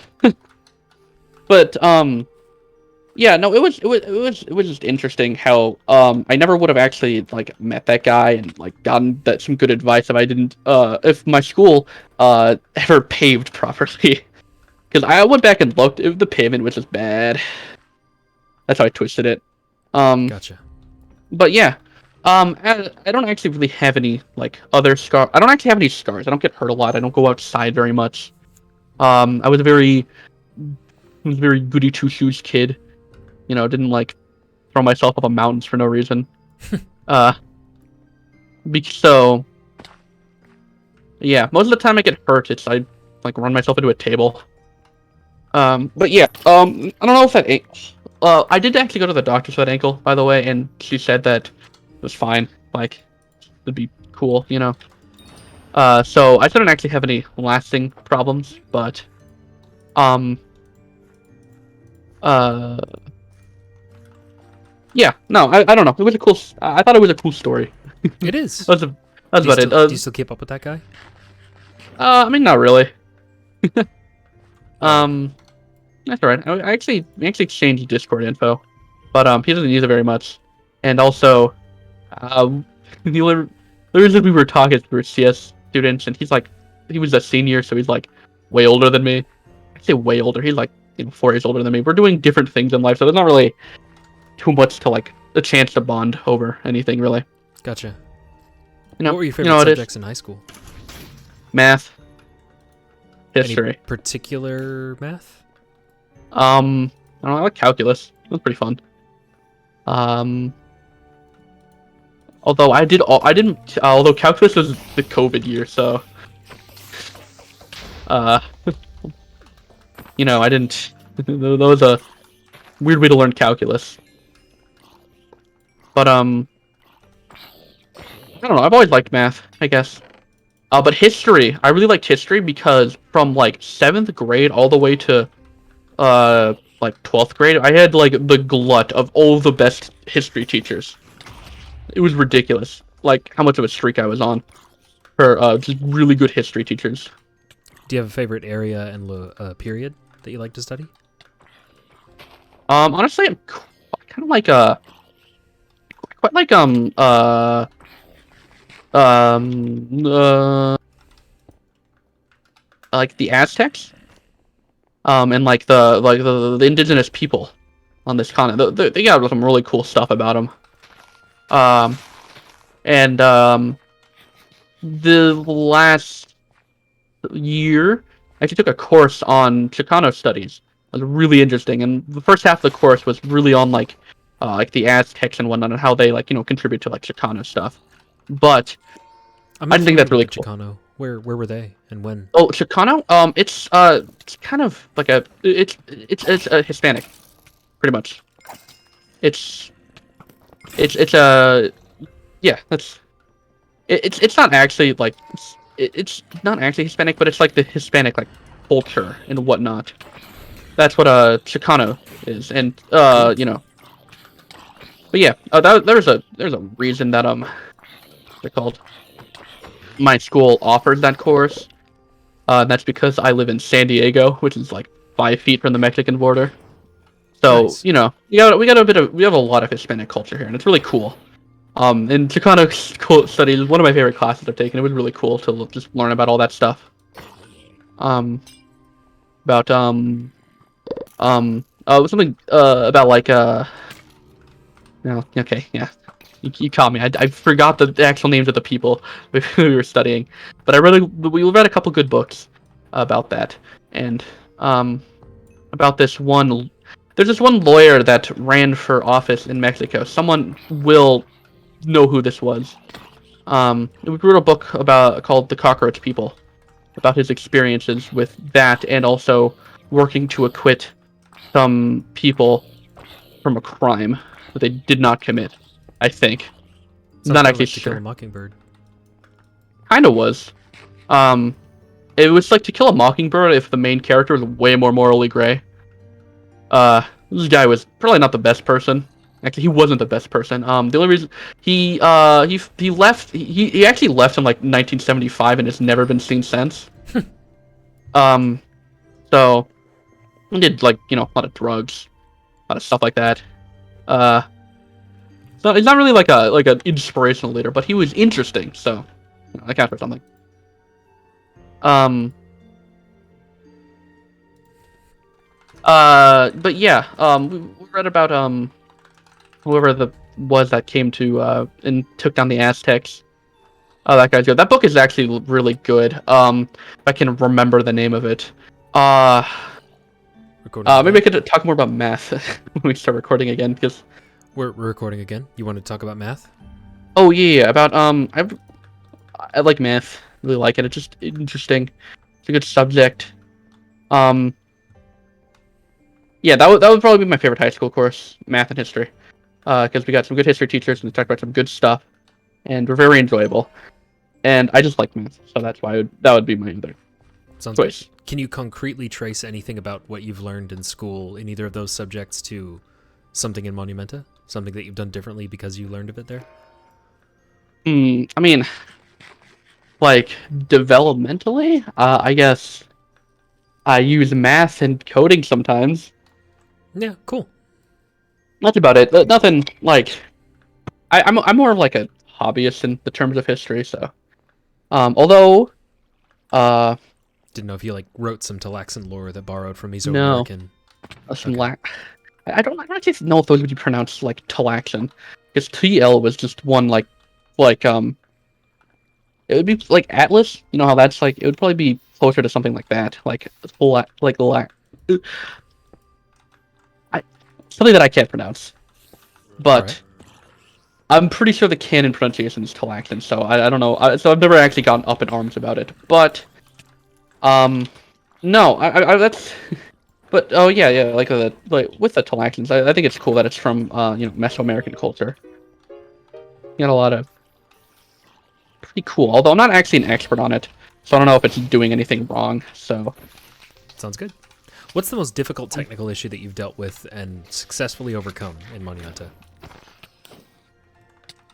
but yeah, no, it was just interesting how I never would have actually like met that guy and like gotten some good advice if my school ever paved properly. Because I went back and looked, the pavement was just bad. That's how I twisted it. Gotcha. But yeah, I don't actually really have any like other scars. I don't actually have any scars. I don't get hurt a lot. I don't go outside very much. I was a very goody two shoes kid. Didn't like throw myself off of mountains for no reason. uh, so yeah, most of the time I get hurt, it's I like run myself into a table. But yeah, I don't know if that I did actually go to the doctor for that ankle, by the way, and she said that it was fine. Like, it'd be cool. So I didn't actually have any lasting problems, but um, uh, yeah, no, I don't know. It was a cool. I thought it was a cool story. It is. That's about it. Do you still keep up with that guy? I mean, not really. Um, that's alright. I actually exchanged Discord info, but he doesn't use it very much. And also, the reason we were talking, we were CS students, and he was a senior, so he's like way older than me. I say way older. He's like 4 years older than me. We're doing different things in life, so there's not really too much to like a chance to bond over anything really. Gotcha. You know, What were your you favorite know what it is. subjects in high school? Math, Any history. particular math? I don't know, I like calculus. It was pretty fun. Although although calculus was the COVID year, so uh, I didn't. That was a weird way to learn calculus. But I don't know. I've always liked math, I guess. But history, I really liked history because from like 7th grade all the way to like 12th grade, I had like the glut of all the best history teachers. It was ridiculous, like how much of a streak I was on for just really good history teachers. Do you have a favorite area and period that you like to study? Honestly, I'm kind of like quite like uh like the Aztecs, and like the indigenous people on this continent. They got some really cool stuff about them. And the last year, I actually took a course on Chicano studies. It was really interesting, and the first half of the course was really on like the Aztecs and whatnot, and how they contribute to like Chicano stuff. But I'm I not just think familiar that's really with the cool. Chicano. Where were they and when? Oh, Chicano. It's kind of like it's a Hispanic, pretty much. It's yeah. It's not actually like it's not actually Hispanic, but it's like the Hispanic like culture and whatnot. That's what Chicano is, and Cool. But yeah, there's a reason that they're called. My school offered that course. And that's because I live in San Diego, which is like 5 feet from the Mexican border. So, Nice. we have a lot of Hispanic culture here, and it's really cool. And Chicano studies is one of my favorite classes I've taken. It was really cool to just learn about all that stuff. About something about like no, okay, yeah. You caught me. I forgot the actual names of the people we were studying, but we read a couple good books about that, and about this one. There's this one lawyer that ran for office in Mexico. Someone will know who this was. We wrote a book called "The Cockroach People," about his experiences with that, and also working to acquit some people from a crime that they did not commit. I think. Sounds Not kind of actually like To Kill a sure. Mockingbird. Kind of was. Um, it was like To Kill a Mockingbird if the main character was way more morally gray. This guy was probably not the best person. Actually, he wasn't the best person. The only reason he left, he actually left in like 1975 and has never been seen since. Um, so he did like a lot of drugs, a lot of stuff like that. Uh, so he's not really like an inspirational leader, but he was interesting. So that counts for something. Um, but yeah, we read about whoever that came to and took down the Aztecs. Oh, that guy's good. That book is actually really good. If I can remember the name of it. Recording again? Maybe I could talk more about math when we start recording again, because We're recording again. You want to talk about math? oh yeah, about I like math. Really like it. It's just interesting. It's a good subject. Um, yeah, that would probably be my favorite high school course, math and history. Because we got some good history teachers and they talked about some good stuff, and we're very enjoyable. And I just like math, so that's why that would be my other Sounds choice. good. Can you concretely trace anything about what you've learned in school in either of those subjects to something in Monumenta? Something that you've done differently because you learned of it there? I mean, like developmentally, I guess I use math and coding sometimes. Yeah, cool. That's about it. Nothing like I'm more of like a hobbyist in the terms of history. So, although, Didn't know if you like wrote some Talaxan lore that borrowed from no, Mesoamerican. some Okay. I don't actually know if those would be pronounced like Talaxan, because TL was just one like it would be like Atlas. You know how that's like, it would probably be closer to something like that, like I, something that I can't pronounce, All right. but I'm pretty sure the canon pronunciation is Talaxan. So I don't know. So I've never actually gotten up in arms about it, but no, that's. But oh yeah, like with the Talaxans, I think it's cool that it's from Mesoamerican culture. You got a lot of pretty cool. Although I'm not actually an expert on it, so I don't know if it's doing anything wrong. So Sounds good. What's the most difficult technical issue that you've dealt with and successfully overcome in Maniata?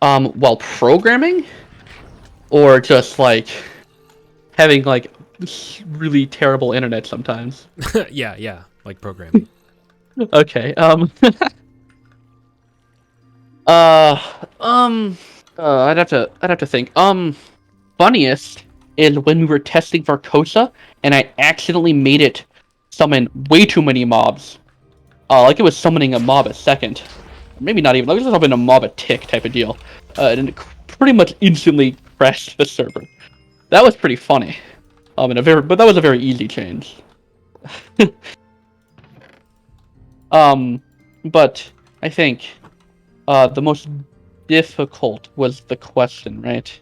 while programming, or just like having like really terrible internet sometimes. Yeah, like programming. Okay. Uh. Um. I'd have to think. Funniest is when we were testing Varcosa, and I accidentally made it summon way too many mobs. Like it was summoning a mob a second. Maybe not even. Like it was summoning a mob a tick type of deal. And it pretty much instantly crashed the server. That was pretty funny. But that was a very easy change. But I think the most difficult was the question, right?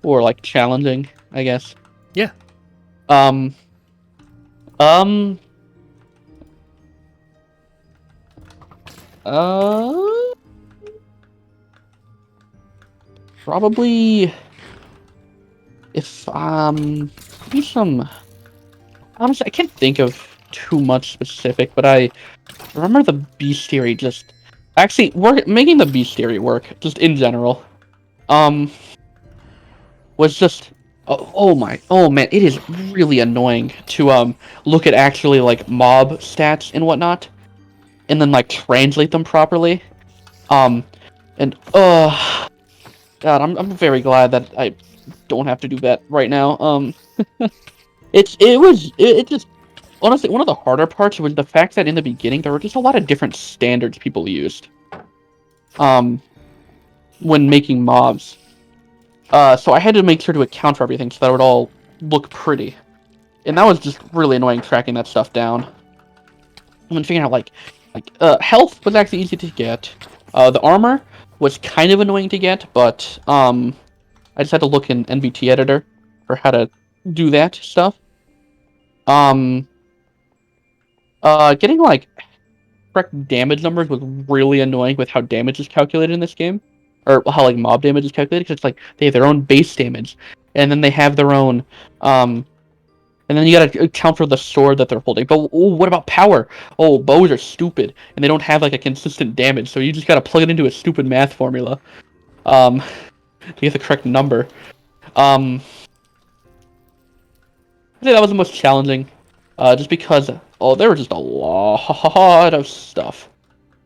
Or like challenging, I guess. Yeah. Um, um, uh, Probably if maybe some. Honestly, I can't think of too much specific, but I remember the bestiary just actually making the bestiary work just in general. Um, was just oh man, it is really annoying to look at actually like mob stats and whatnot, and then like translate them properly. Um, and God, I'm very glad that I don't have to do that right now. It just honestly one of the harder parts was the fact that in the beginning there were just a lot of different standards people used. Um, when making mobs. So I had to make sure to account for everything so that it would all look pretty. And that was just really annoying tracking that stuff down. And then figuring out health was actually easy to get. The armor was kind of annoying to get, but I just had to look in NBT editor for how to do that stuff. Um Getting like correct damage numbers was really annoying with how damage is calculated in this game. Or how like mob damage is calculated, because it's like they have their own base damage, and then they have their own and then you gotta account for the sword that they're holding. But what about power? Oh, bows are stupid, and they don't have like a consistent damage, so you just gotta plug it into a stupid math formula, to get the correct number. I think that was the most challenging, just because there was just a lot of stuff,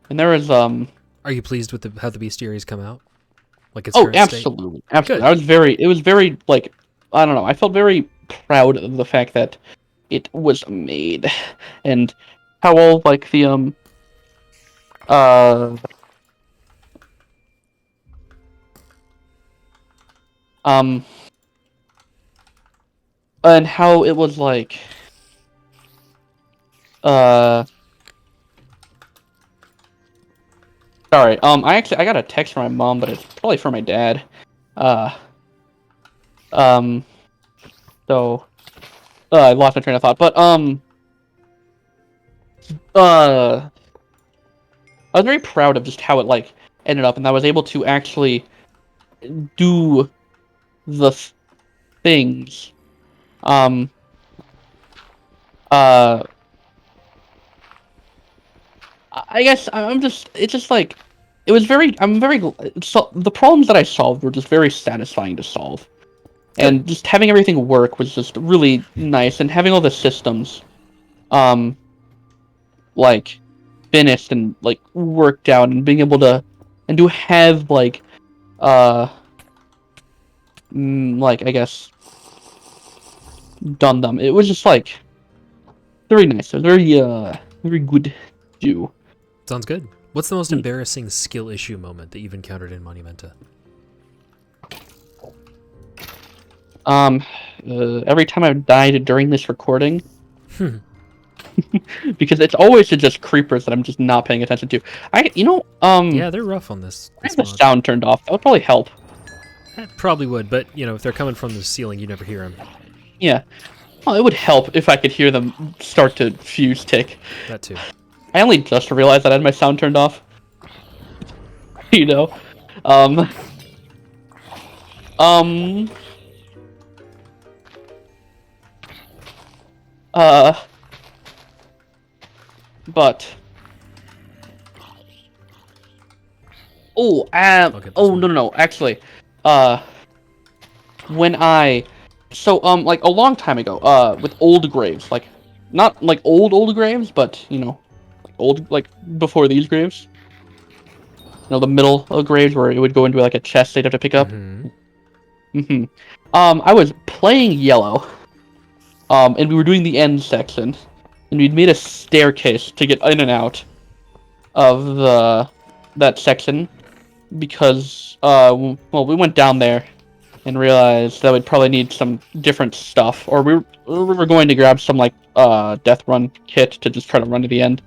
and there was Are you pleased with how the bestiaries come out? Like its oh, current state? absolutely, absolutely. Good. It was very like, I don't know. I felt very proud of the fact that it was made, and how all like the uh um and how it was like uh sorry, I got a text from my mom, but it's probably from my dad. Uh um so I lost my train of thought, but uh I was very proud of just how it like ended up, and I was able to actually do the things. Um uh I guess I'm just it's just like it was very I'm very so the problems that I solved were just very satisfying to solve. Good. And just having everything work was just really nice, and having all the systems um like finished and like worked out, and being able to and to have uh like I guess done them. It was just like very nice. It was very good. do. Sounds good. What's the most embarrassing skill issue moment that you've encountered in Monumenta? Every time I've died during this recording, because it's always just creepers that I'm just not paying attention to. Yeah, they're rough on this. I have the sound turned off. That would probably help. That probably would, but if they're coming from the ceiling, you never hear them. Yeah. Well, it would help if I could hear them start to fuse tick. That too. I only just realized that I had my sound turned off. But no, actually, when like a long time ago, with old graves, like not like old graves, but old, like before these graves, the middle of graves where it would go into like a chest they'd have to pick up. I was playing yellow, and we were doing the end section, and we'd made a staircase to get in and out of that section because we went down there and realized that we'd probably need some different stuff, or we were going to grab some like death run kit to just try to run to the end.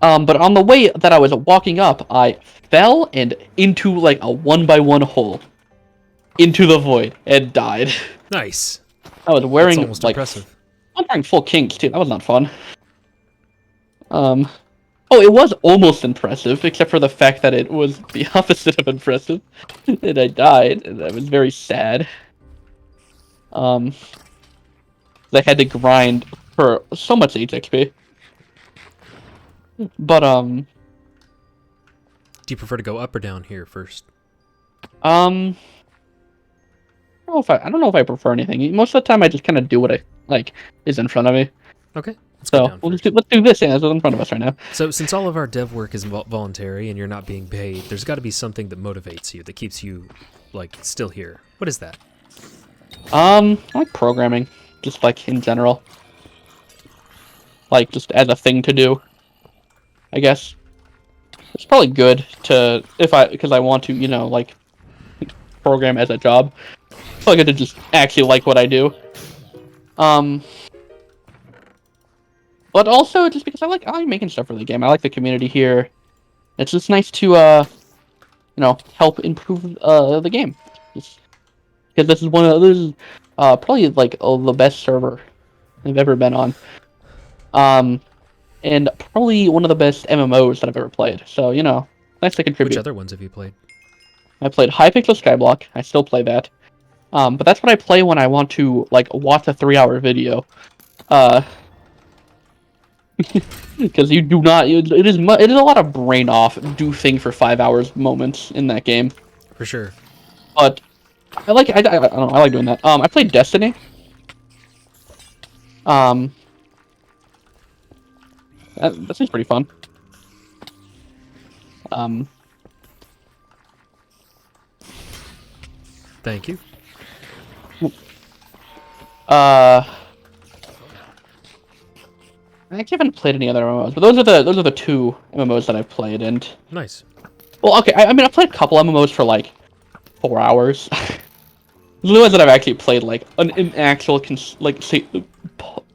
But on the way that I was walking up, I fell and into like a 1x1 hole into the void and died. Nice. I was wearing That's almost impressive. I'm wearing full kinks too. That was not fun. It was almost impressive, except for the fact that it was the opposite of impressive. And I died, and I was very sad. I had to grind for so much HXP. But do you prefer to go up or down here first? I don't know if I prefer anything. Most of the time, I just kind of do what is in front of me. Okay. So let's do this. Yeah, that's what's in front of us right now. So since all of our dev work is voluntary and you're not being paid, there's got to be something that motivates you, that keeps you still here. What is that? I like programming, just like in general, like just as a thing to do. I guess it's probably good to because I want to program as a job. It's probably good to just actually like what I do. But also just because I like making stuff for the game. I like the community here. It's just nice to help improve the game. Because this is probably the best server I've ever been on. And probably one of the best MMOs that I've ever played. So, nice to contribute. Which other ones have you played? I played Hypixel Skyblock. I still play that. But that's what I play when I want to watch a 3-hour video. Because you do not. It is a lot of brain off, do thing for 5 hours moments in that game. For sure. But I don't know. I like doing that. I played Destiny. That seems pretty fun. Thank you. I actually haven't played any other MMOs, but those are the two MMOs that I've played. And nice. Well, okay. I mean, I've played a couple MMOs for 4 hours. The ones that I've actually played an actual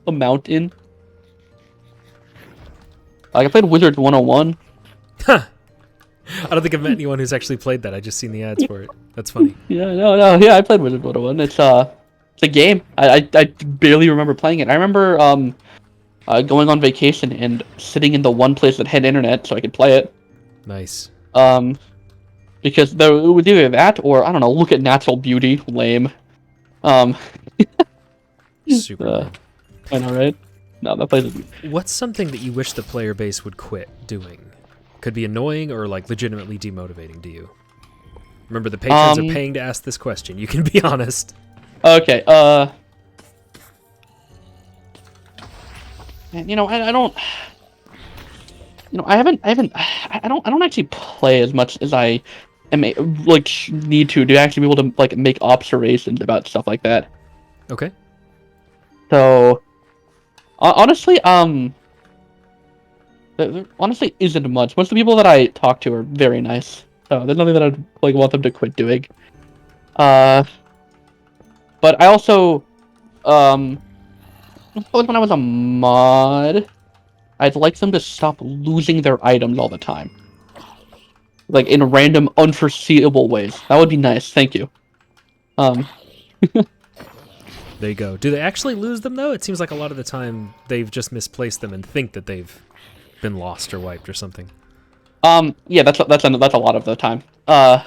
amount in. I played Wizards 101. Huh. I don't think I've met anyone who's actually played that. I just seen the ads for it. That's funny. Yeah, yeah, I played Wizards 101. It's a game. I barely remember playing it. I remember going on vacation and sitting in the one place that had internet so I could play it. Nice. Because it was either that or I don't know. Look at natural beauty. Lame. Super. Lame. I know, right? No, that place is... What's something that you wish the player base would quit doing? Could be annoying or legitimately demotivating to you. Remember, the patrons are paying to ask this question. You can be honest. Okay. I don't. I don't actually play as much as I am need to actually be able to make observations about stuff like that. Okay. So, honestly, There honestly isn't much. Most of the people that I talk to are very nice, so there's nothing that I'd like want them to quit doing. But I also suppose when I was a mod, I'd like them to stop losing their items all the time, like in random, unforeseeable ways. That would be nice. Thank you. There you go. Do they actually lose them though? It seems like a lot of the time they've just misplaced them and think that they've been lost or wiped or something. Yeah, that's a lot of the time. That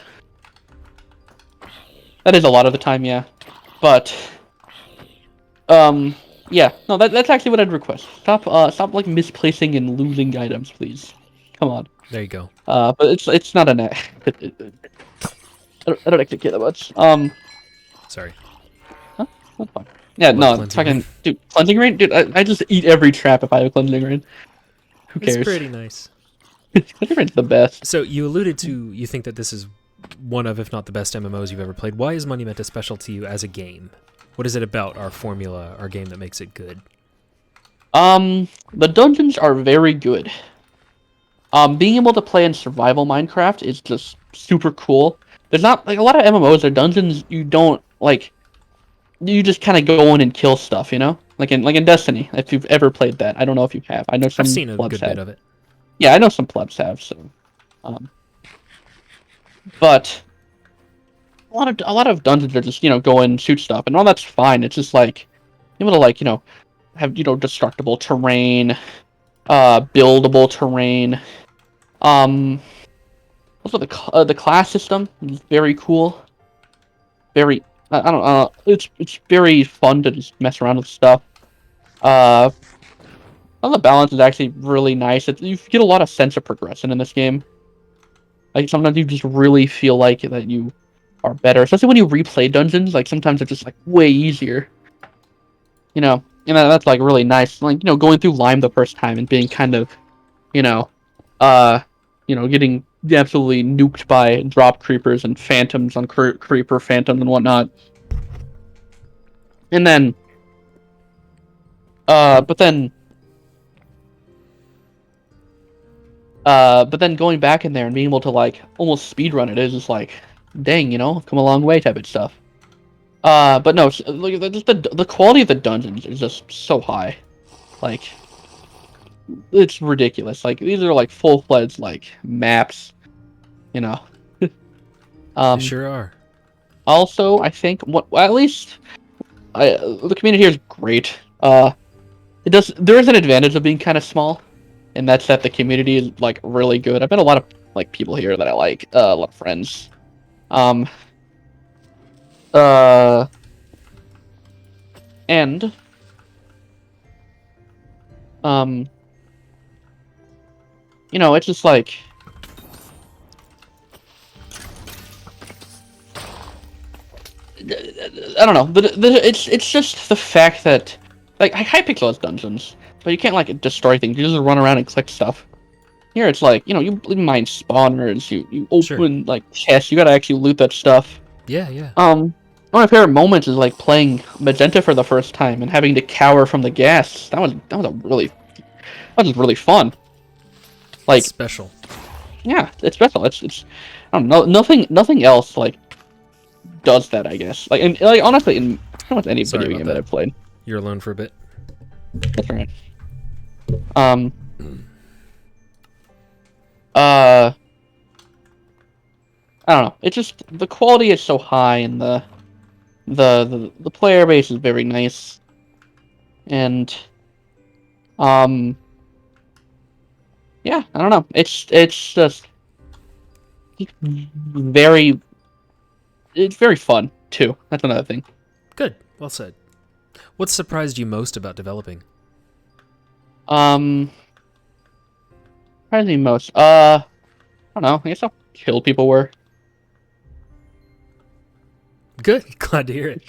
is a lot of the time, yeah. But yeah, no, that's actually what I'd request. Stop like misplacing and losing items, please. Come on. There you go. But it's not an. I don't actually care that much. Sorry. Huh? That's fine. Yeah, Love no, cleansing fucking rain. dude, cleansing rain, dude. I just eat every trap if I have cleansing rain. Who cares? It's pretty nice. Cleansing rain's the best. So you alluded to you think that this is one of, if not the best MMOs you've ever played. Why is Monumenta special to you as a game? What is it about our formula, our game, that makes it good? The dungeons are very good. Being able to play in survival Minecraft is just super cool. There's not like a lot of MMOs or dungeons you don't like. You just kind of go in and kill stuff, you know, like in Destiny. If you've ever played that, I don't know if you have. I know some I've seen a plebs good have. bit of it. Yeah, I know some plebs have. So, but a lot of dungeons are just go and shoot stuff, and all that's fine. It's just like able to have destructible terrain, buildable terrain. Also the class system is very cool. Very I don't know. It's very fun to just mess around with stuff. Uh, the balance is actually really nice. You get a lot of sense of progression in this game. Like sometimes you just really feel like that you are better, especially when you replay dungeons. Like sometimes it's just like way easier. And that's like really nice. Like going through Lime the first time and being kind of, you know, uh, getting absolutely nuked by drop creepers and phantoms on creeper phantoms and whatnot. And then, but then going back in there and being able to like almost speedrun it is just like, dang, I've come a long way type of stuff. But no, look, just the quality of the dungeons is just so high, like it's ridiculous. Like these are like full-fledged like maps, you know. They sure are. Also, I think at least the community here is great. There is an advantage of being kind of small, and that's that the community is like really good. I've met a lot of like people here that I like, a lot of friends. And it's just like I don't know. It's just the fact that like Hypixel has dungeons, but you can't like destroy things. You just run around and click stuff. Here it's like you mine spawners, you open like chests. You gotta actually loot that stuff. Yeah, yeah. One of my favorite moments is like playing Magenta for the first time and having to cower from the gas. That was really fun. Like It's special. yeah, it's special. It's I don't know. Nothing else like does that. I guess like honestly in pretty much any Sorry video about game that. that I've played. You're alone for a bit. That's right. I don't know. It's just the quality is so high, and the player base is very nice, and yeah, I don't know. It's just very it's very fun too. That's another thing. Good. Well said. What surprised you most about developing? Surprised me most. I don't know. I guess how chill people were. Good. Glad to hear it.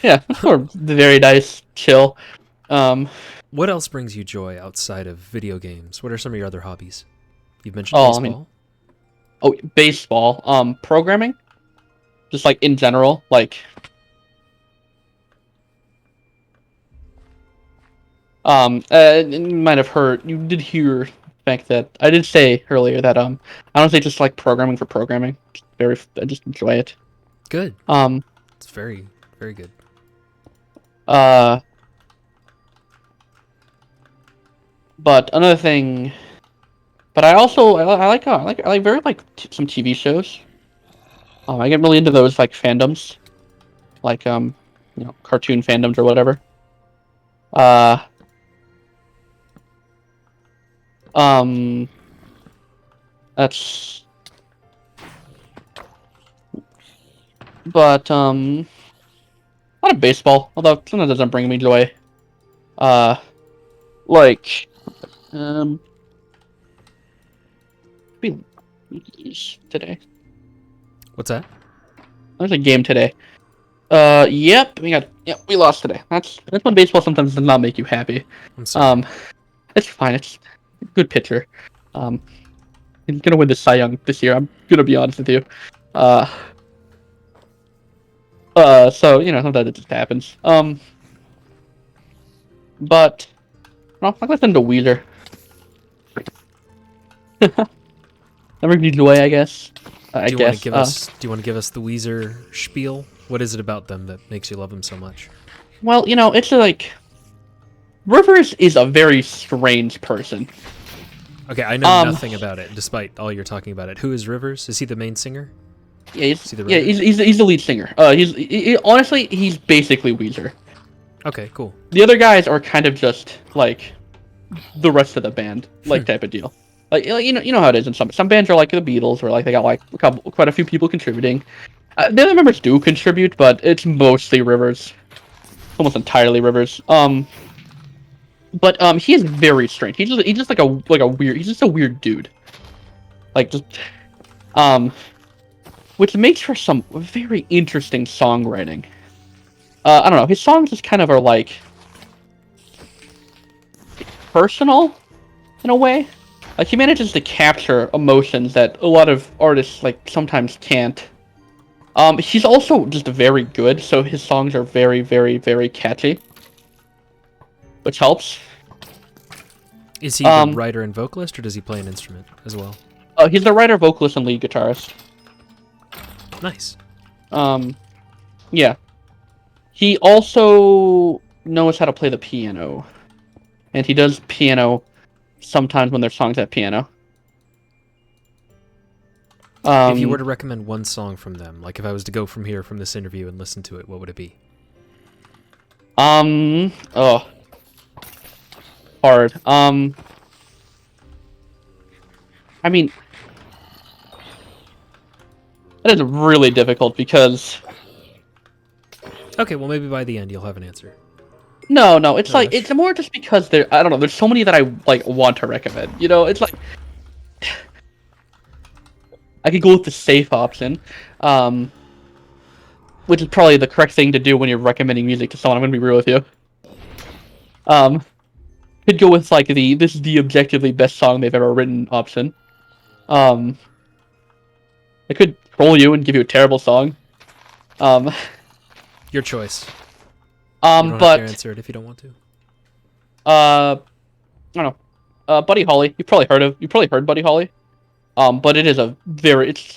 Yeah, they were very nice, chill. What else brings you joy outside of video games? What are some of your other hobbies? You've mentioned Oh, baseball. Baseball. Programming. Just like in general, like. You might have heard. You did hear fact that I did say earlier that I don't say just like programming for programming. I just enjoy it. Good. Um. It's very, very good. But another thing. But I also I like very like some TV shows. I get really into those like fandoms, like cartoon fandoms or whatever. Uh. Um. That's. But not a baseball, although sometimes doesn't bring me joy. Uh. Like. Be today. What's that? There's a game today. Yep, we lost today. That's when baseball sometimes does not make you happy. I'm sorry. It's fine. It's a good pitcher. He's gonna win the Cy Young this year. I'm gonna be honest with you. So sometimes it just happens. But no, I listen to Weezer. Never need joy, I guess. Do you want to give us the Weezer spiel? What is it about them that makes you love them so much? Well, it's like Rivers is a very strange person. Okay, I know nothing about it, despite all you're talking about it. Who is Rivers? Is he the main singer? Yeah, he's the lead singer. Honestly, he's basically Weezer. Okay, cool. The other guys are kind of just like the rest of the band, like type of deal. Like you know how it is in some bands are like the Beatles, where like they got like quite a few people contributing. The other members do contribute, but it's mostly Rivers, almost entirely Rivers. But he is very strange. He's just like a weird. He's just a weird dude. Like just which makes for some very interesting songwriting. I don't know. His songs just kind of are like personal in a way. Like he manages to capture emotions that a lot of artists like sometimes can't. He's also just very good, so his songs are very, very, very catchy, which helps. Is he the writer and vocalist, or does he play an instrument as well? He's the writer, vocalist, and lead guitarist. Nice. Yeah. He also knows how to play the piano, and he does piano sometimes when there's songs at piano. If you were to recommend one song from them, like if I was to go from this interview and listen to it, what would it be? Hard. I mean, that is really difficult because. Okay, well maybe by the end you'll have an answer. No, it's more just because I don't know. There's so many that I like want to recommend. It's like I could go with the safe option, which is probably the correct thing to do when you're recommending music to someone. I'm gonna be real with you. Could go with like this is the objectively best song they've ever written option. I could troll you and give you a terrible song. Your choice. You don't have to answer it if you don't want to. I don't know. Buddy Holly. You probably heard Buddy Holly. But it's a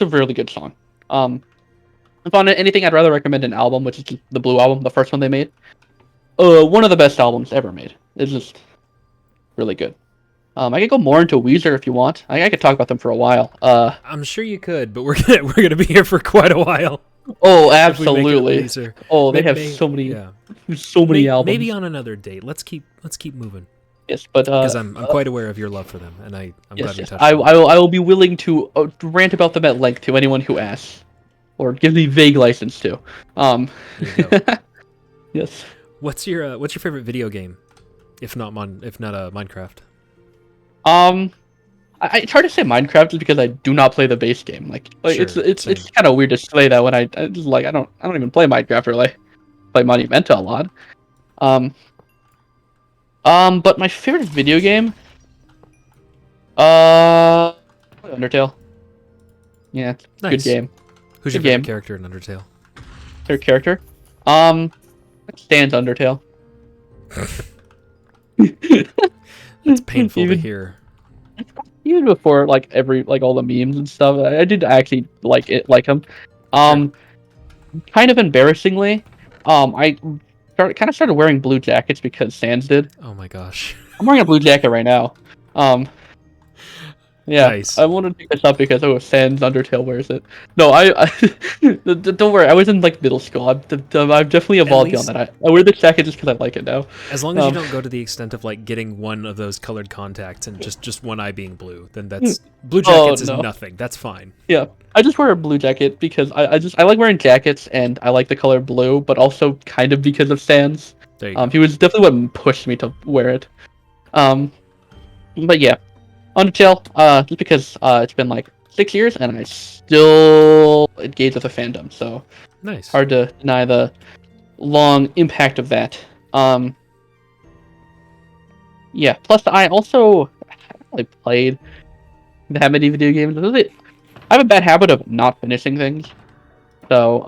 really good song. If on anything, I'd rather recommend an album, which is the Blue album, the first one they made. One of the best albums ever made. It's just really good. I could go more into Weezer if you want. I could talk about them for a while. I'm sure you could, but we're gonna be here for quite a while. Oh, absolutely. Oh, they have so many albums. Maybe on another date. Let's keep moving. Yes, but because I'm quite aware of your love for them, and I'm glad we touched. I will be willing to rant about them at length to anyone who asks, or give me vague license to. There you go. Yes. What's your favorite video game, if not Minecraft? It's hard to say Minecraft just because I do not play the base game. Sure, it's kind of weird to say that when I just like I don't even play Minecraft really. I play Monumenta a lot. But my favorite video game, Undertale. Yeah, nice. Good game. Who's your favorite character in Undertale? Favorite character? Stan's Undertale. It's painful to hear. even before like all the memes and stuff. I did actually like him. Sure. Kind of embarrassingly, I kind of started wearing blue jackets because Sans did. Oh my gosh. I'm wearing a blue jacket right now. Um, Yeah, Nice. I wanted to pick this up because Sans Undertale wears it. No, don't worry. I was in like middle school. I've definitely At evolved beyond least, that. I wear this jacket just because I like it now. as long as you Um, don't go to the extent of like getting one of those colored contacts and just one eye being blue, then that's blue oh jackets is no, nothing. That's fine. yeah, I just wear a blue jacket because I like wearing jackets and I like the color blue, but also kind of because of Sans. There you go. He was definitely what pushed me to wear it. Um, but yeah, Undertale, just because it's been like 6 years and I still engage with the fandom, so Nice. hard to deny the long impact of that. Yeah. Plus, I also haven't really played that many video games. I have a bad habit of not finishing things, so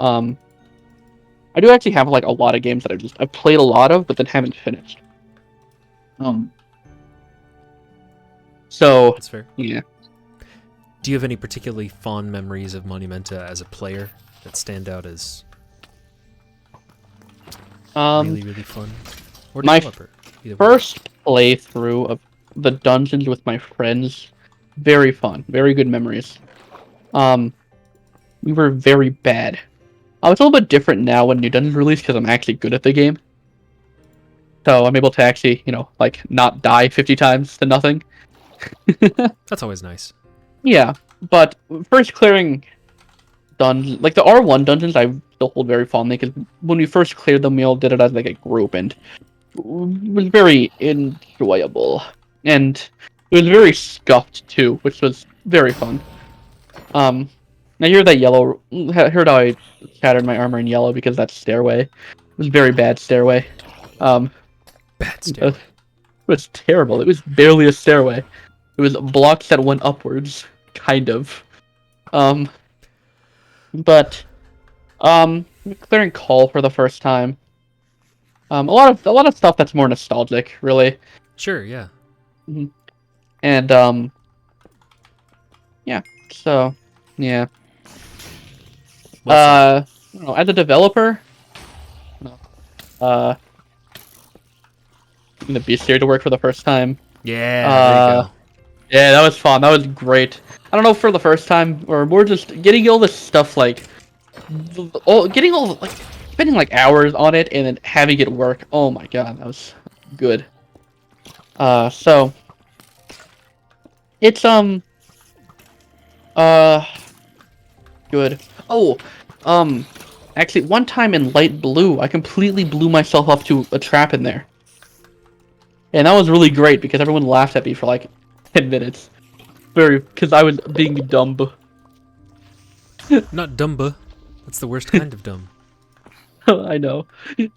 I do actually have like a lot of games that I've played a lot of, but then haven't finished. Um, so That's fair. yeah. Do you have any particularly fond memories of Monumenta as a player that stand out as really, really fun? Or My developer? Either way. first playthrough of the dungeons with my friends, very fun, very good memories. We were very bad. It's a little bit different now when new dungeons release because I'm actually good at the game. So I'm able to actually, like not die 50 times to nothing. That's always nice. Yeah, but first clearing dungeons, like the R1 dungeons, I still hold very fondly because when we first cleared them, we all did it as like a group, and it was very enjoyable. And it was very scuffed too, which was very fun. I hear that yellow. Heard how I shattered my armor in yellow because that stairway. It was a very bad stairway. Um, Bad it stairway. was terrible. It was barely a stairway. It was blocks that went upwards, kind of. Um, but clearing Call for the first time. A lot of stuff that's more nostalgic, really. Sure, yeah. And yeah. So yeah. Well I don't know, as a developer, I'm gonna be scared to work for the first time. yeah, there you go. Yeah, that was fun. That was great. I don't know for the first time, or more just getting all this stuff getting all like spending like hours on it and then having it work. Oh my god, that was good. So it's good. Oh, actually, one time in light blue, I completely blew myself up to a trap in there. And that was really great because everyone laughed at me for like 10 minutes. Because I was being dumb. Not dumba. That's the worst kind of dumb. I know.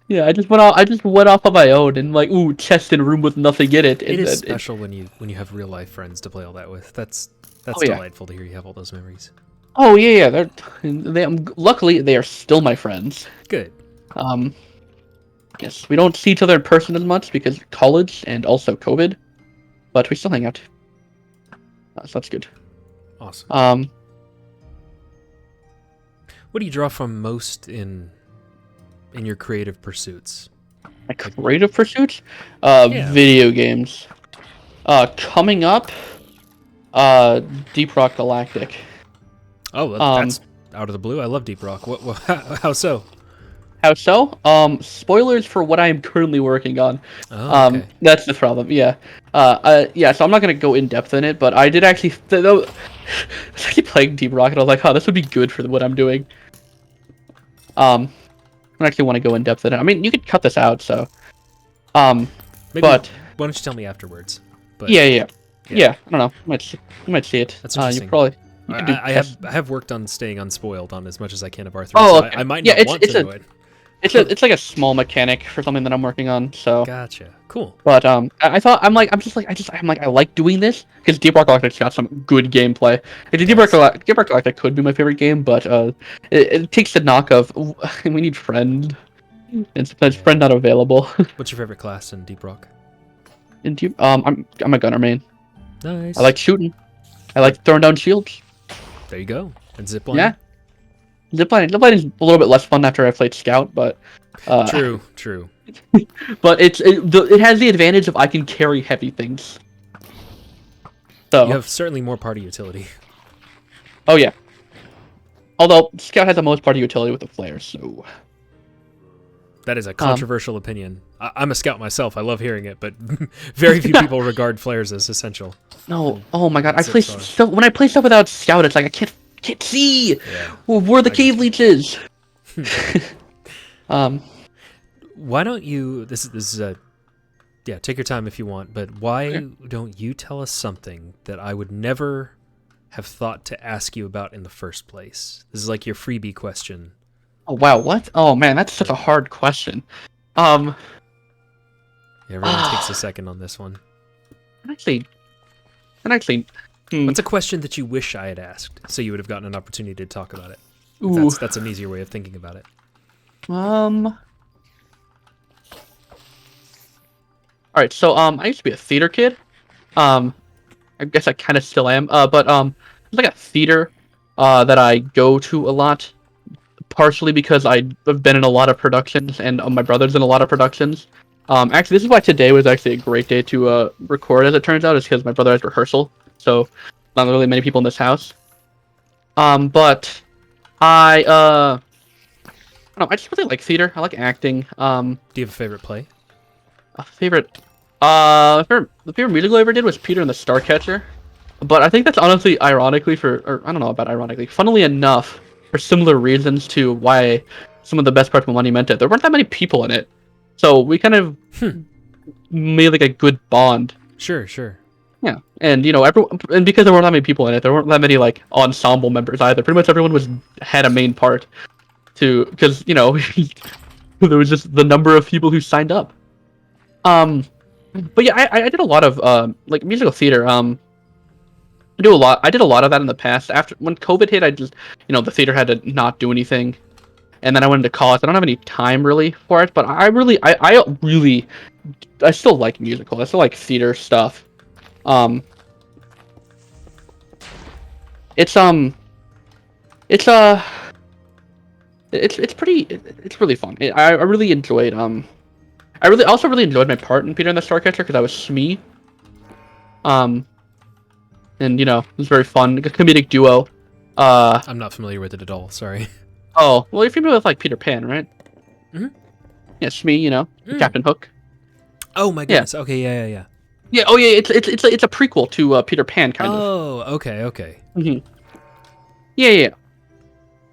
Yeah, I just went off on my own and like, ooh, chest in a room with nothing in it. It And is then special when you have real life friends to play all that with. That's oh yeah. delightful to hear you have all those memories. Oh yeah, yeah. Luckily they are still my friends. Good. Yes, we don't see each other in person as much because college and also COVID, but we still hang out. So that's good. Awesome. What do you draw from most in your creative pursuits? My creative pursuits? Yeah. Video games. Coming up, Deep Rock Galactic. Oh, that's out of the blue. I love Deep Rock. What how so? How so? Spoilers for what I am currently working on. Oh, okay. That's the problem. Yeah. Yeah. So I'm not gonna go in depth in it, but I did actually. I was actually playing Deep Rock, and I was like, "Oh, this would be good for what I'm doing." I don't actually want to go in depth in it. I mean, you could cut this out. So. Maybe, But why don't you tell me afterwards? But yeah. I don't know. You might see it. That's interesting. You probably. I have worked on staying unspoiled on as much as I can of R3. Oh, so okay. I might Yeah, not want to do it. It's like a small mechanic for something that I'm working on. So. Gotcha. Cool. But I thought I'm like I like doing this because Deep Rock Galactic's got some good gameplay. Deep Rock Galactic could be my favorite game, but it takes the knock of we need friend, and sometimes friend not available. What's your favorite class in Deep Rock? I'm a gunner main. Nice. I like shooting. I like throwing down shields. There you go. And zipline. Yeah. Zipline is a little bit less fun after I played Scout, but True. but it has the advantage of I can carry heavy things. So You have certainly more party utility. oh yeah. Although Scout has the most party utility with the flare, so That is a controversial opinion. I'm a scout myself. I love hearing it, but very few people regard flares as essential. no. Oh my god, when I play stuff without Scout, it's like I can't see where the cave leech is. Why don't you? This is a take your time if you want, but why don't you tell us something that I would never have thought to ask you about in the first place? This is like your freebie question. Oh wow, what? Oh man, that's such a hard question. Yeah, everyone takes a second on this one. Actually, What's a question that you wish I had asked, so you would have gotten an opportunity to talk about it? That's an easier way of thinking about it. All right, so I used to be a theater kid. I guess I kind of still am. But it's like a theater that I go to a lot, partially because I've been in a lot of productions, and my brother's in a lot of productions. Actually, this is why today was actually a great day to record, as it turns out, is because my brother has rehearsal, so not really many people in this house. But I don't know, I just really like theater. I like acting. Do you have a favorite play? The favorite musical I ever did was Peter and the Starcatcher. But I think that's honestly ironically I don't know about ironically, funnily enough, for similar reasons to why some of the best parts of Monumenta, there weren't that many people in it. So we kind of made like a good bond. Sure. Yeah. And and because there weren't that many people in it, there weren't that many like ensemble members either. Pretty much everyone had a main part because, there was just the number of people who signed up. But yeah, I did a lot of like musical theater. I did a lot of that in the past. After when COVID hit, I just the theater had to not do anything, and then I went into college. I don't have any time really for it, but I still like musical. I still like theater stuff. It's really fun. I really enjoyed I also really enjoyed my part in Peter and the Starcatcher because I was Smee. And it was very fun. A comedic duo. I'm not familiar with it at all. Sorry. Oh, well, you're familiar with like Peter Pan, right? Mm-hmm. Yeah, Smee. Captain Hook. Oh my goodness. Yeah. Okay. Yeah. Yeah. Oh yeah. It's a prequel to Peter Pan, kind of. Oh. Okay. Mm-hmm. Yeah.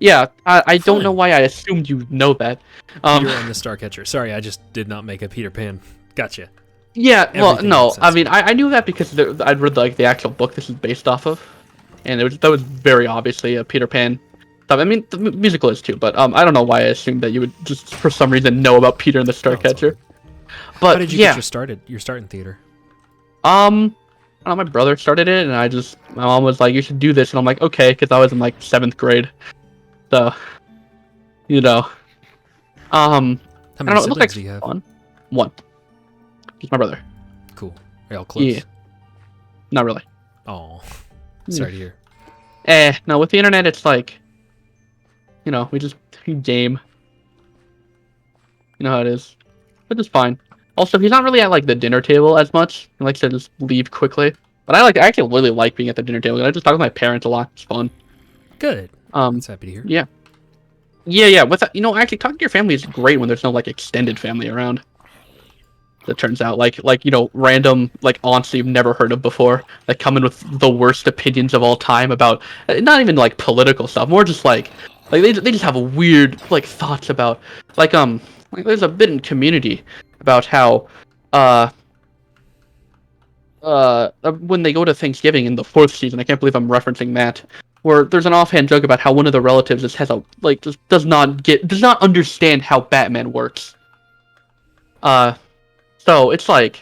Yeah, I don't know why I assumed you know that. Peter and the Starcatcher. Sorry, I just did not make a Peter Pan. Gotcha. Yeah, well, no, I mean, I knew that because I'd read like the actual book this is based off of, and that was very obviously a Peter Pan stuff. I mean, the musical is too, but I don't know why I assumed that you would just for some reason know about Peter and the Starcatcher. But how did you get your start in theater? I don't know, my brother started it, and my mom was like, "You should do this," and I'm like, "Okay," because I was in like 7th grade. So, how many siblings do you have? Fun. One. Just my brother. Cool. Are y'all close? Yeah. Not really. Oh, sorry to hear. No, with the internet, it's like, we just game. You know how it is. But it's fine. Also, he's not really at like the dinner table as much. He likes to just leave quickly. But I actually really like being at the dinner table. I just talk with my parents a lot. It's fun. Good. That's happy to hear. Yeah. Yeah. With that, actually talking to your family is great when there's no like extended family around. It turns out like random like aunts you've never heard of before that come in with the worst opinions of all time about not even like political stuff, more just like they just have weird like thoughts about like there's a bit in Community about how when they go to Thanksgiving in the 4th season, I can't believe I'm referencing that, where there's an offhand joke about how one of the relatives just does not understand how Batman works. So it's like,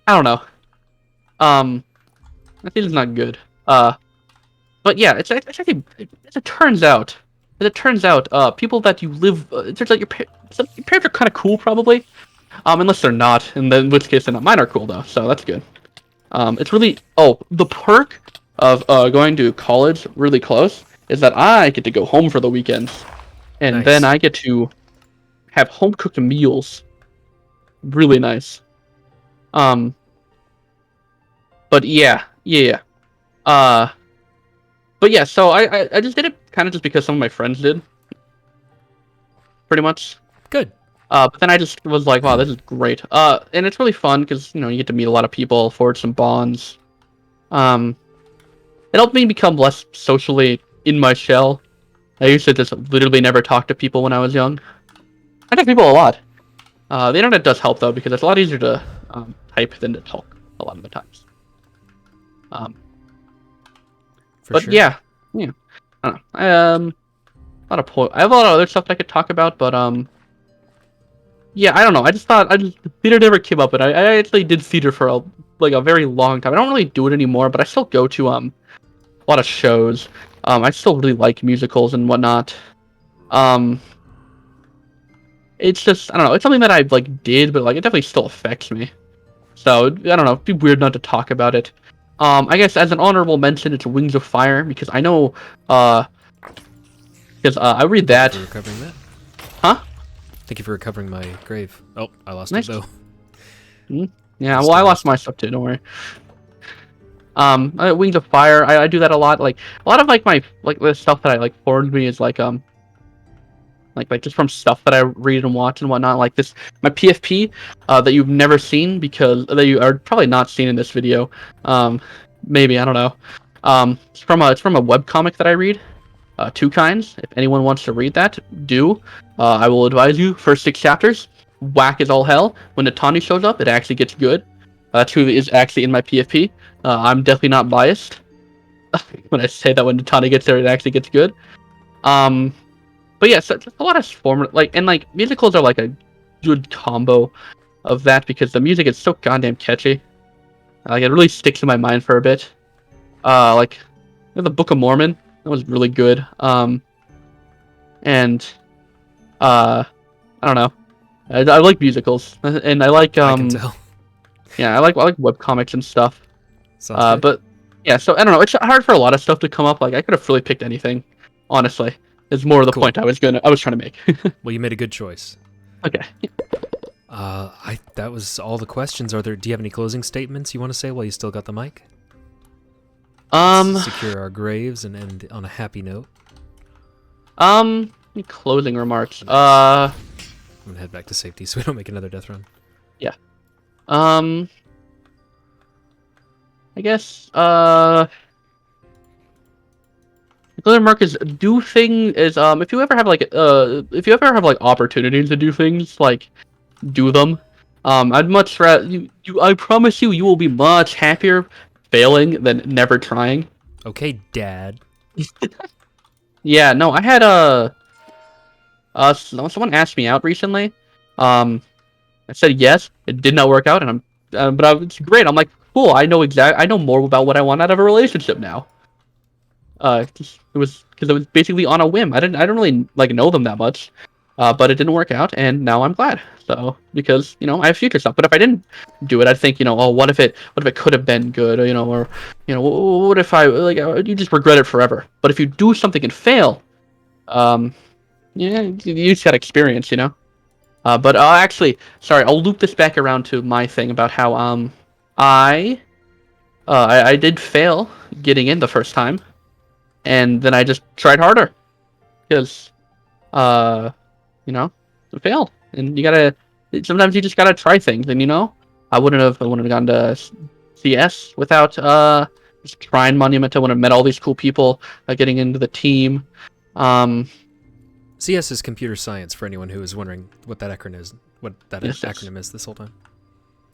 I don't know. I think it's not good. But yeah, it's actually, as it turns out, people that you live, it turns out your parents are kind of cool probably, unless they're not, and then in which case they're not. Mine are cool though, so that's good. It's really the perk of going to college really close is that I get to go home for the weekends, and then Nice. I get to have home cooked meals. Really nice. Um, but yeah. Uh, but yeah. So I just did it kind of just because some of my friends did, pretty much. Good. But then I just was like, wow, this is great. And it's really fun because you get to meet a lot of people, forge some bonds. Um, it helped me become less socially in my shell. I used to just literally never talk to people when I was young. I talk to people a lot. The internet does help though because it's a lot easier to type than to talk a lot of the times. For But sure. yeah. I don't know. I have a lot of other stuff I could talk about, but yeah, I don't know. I just thought theater never came up, and I actually did theater for a very long time. I don't really do it anymore, but I still go to a lot of shows. I still really like musicals and whatnot. It's just I don't know. It's something that I did, but it definitely still affects me. So I don't know. It'd be weird not to talk about it. I guess as an honorable mention, it's Wings of Fire because I know because I read Thank that. you for recovering that. Huh? Thank you for recovering my grave. Oh, I lost Nice. it though. Yeah, well, I lost my stuff too. Don't worry. Wings of Fire. I do that a lot. Like a lot of my the stuff that I formed me is like just from stuff that I read and watch and whatnot. Like this, my PFP that you've never seen because that you are probably not seen in this video. Maybe I don't know. It's from a webcomic that I read. Two kinds. If anyone wants to read that, do. I will advise you. First 6 chapters, whack as all hell. When Natani shows up, it actually gets good. That's who is actually in my PFP. I'm definitely not biased when I say that when Natani gets there, it actually gets good. But yeah, so a lot of form and musicals are a good combo of that because the music is so goddamn catchy. It really sticks in my mind for a bit. The Book of Mormon, that was really good. And I don't know. I like musicals, and I like I can tell. yeah, I like webcomics and stuff. Sounds good. But yeah, so I don't know. It's hard for a lot of stuff to come up. I could have really picked anything, honestly. Is more of the Cool. point I was trying to make. Well, you made a good choice. Okay. That was all the questions. Do you have any closing statements you want to say while you still got the mic? Secure our graves and end on a happy note. Closing remarks. I'm gonna head back to safety so we don't make another death run. Yeah. I guess the closing remark is do things is if you ever have opportunities to do things, do them. I'd much rather I promise you will be much happier failing than never trying. Okay, Dad. Yeah, no, I had someone asked me out recently. I said yes. It did not work out, and it's great. I'm like, cool. I know more about what I want out of a relationship now. It was because it was basically on a whim. I don't really know them that much, but it didn't work out, and now I'm glad. So because I have future stuff. But if I didn't do it, I'd think oh, what if it could have been good, or what if you just regret it forever. But if you do something and fail, yeah, you just got experience, But actually, sorry, I'll loop this back around to my thing about how I did fail getting in the first time, and then I just tried harder because it failed, and sometimes you just gotta try things, and I wouldn't have gone to CS without just trying Monumenta. When I met all these cool people, getting into the team. CS is computer science for anyone who is wondering what that acronym is. Acronym is this whole time.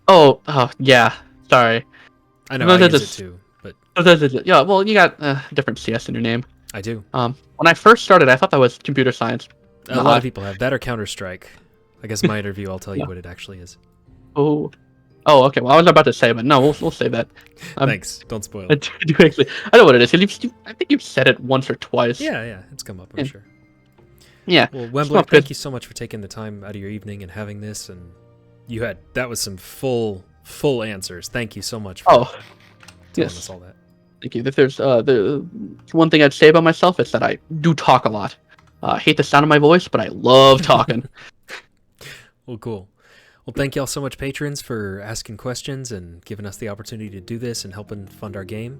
Oh yeah. Sorry. I know. I use it too, but yeah. Well, you got different CS in your name. I do. When I first started, I thought that was computer science. A lot of people have that or Counter-Strike. I guess in my interview, I'll tell you what it actually is. Oh, okay. Well, I was about to say, but no, we'll save that. Thanks. Don't spoil it. I know what it is. I think you've said it once or twice. Yeah. It's come up, I'm sure. Yeah. Well, Wembler, thank you so much for taking the time out of your evening and having this. And that was some full full answers. Thank you so much for Oh, telling yes. us all that. Thank you. If there's the one thing I'd say about myself is that I do talk a lot. I hate the sound of my voice, but I love talking. Well, cool. Well, thank y'all so much, patrons, for asking questions and giving us the opportunity to do this and helping fund our game.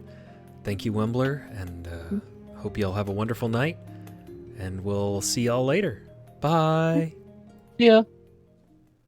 Thank you, Wembler, and hope y'all have a wonderful night. And we'll see y'all later. Bye. Yeah.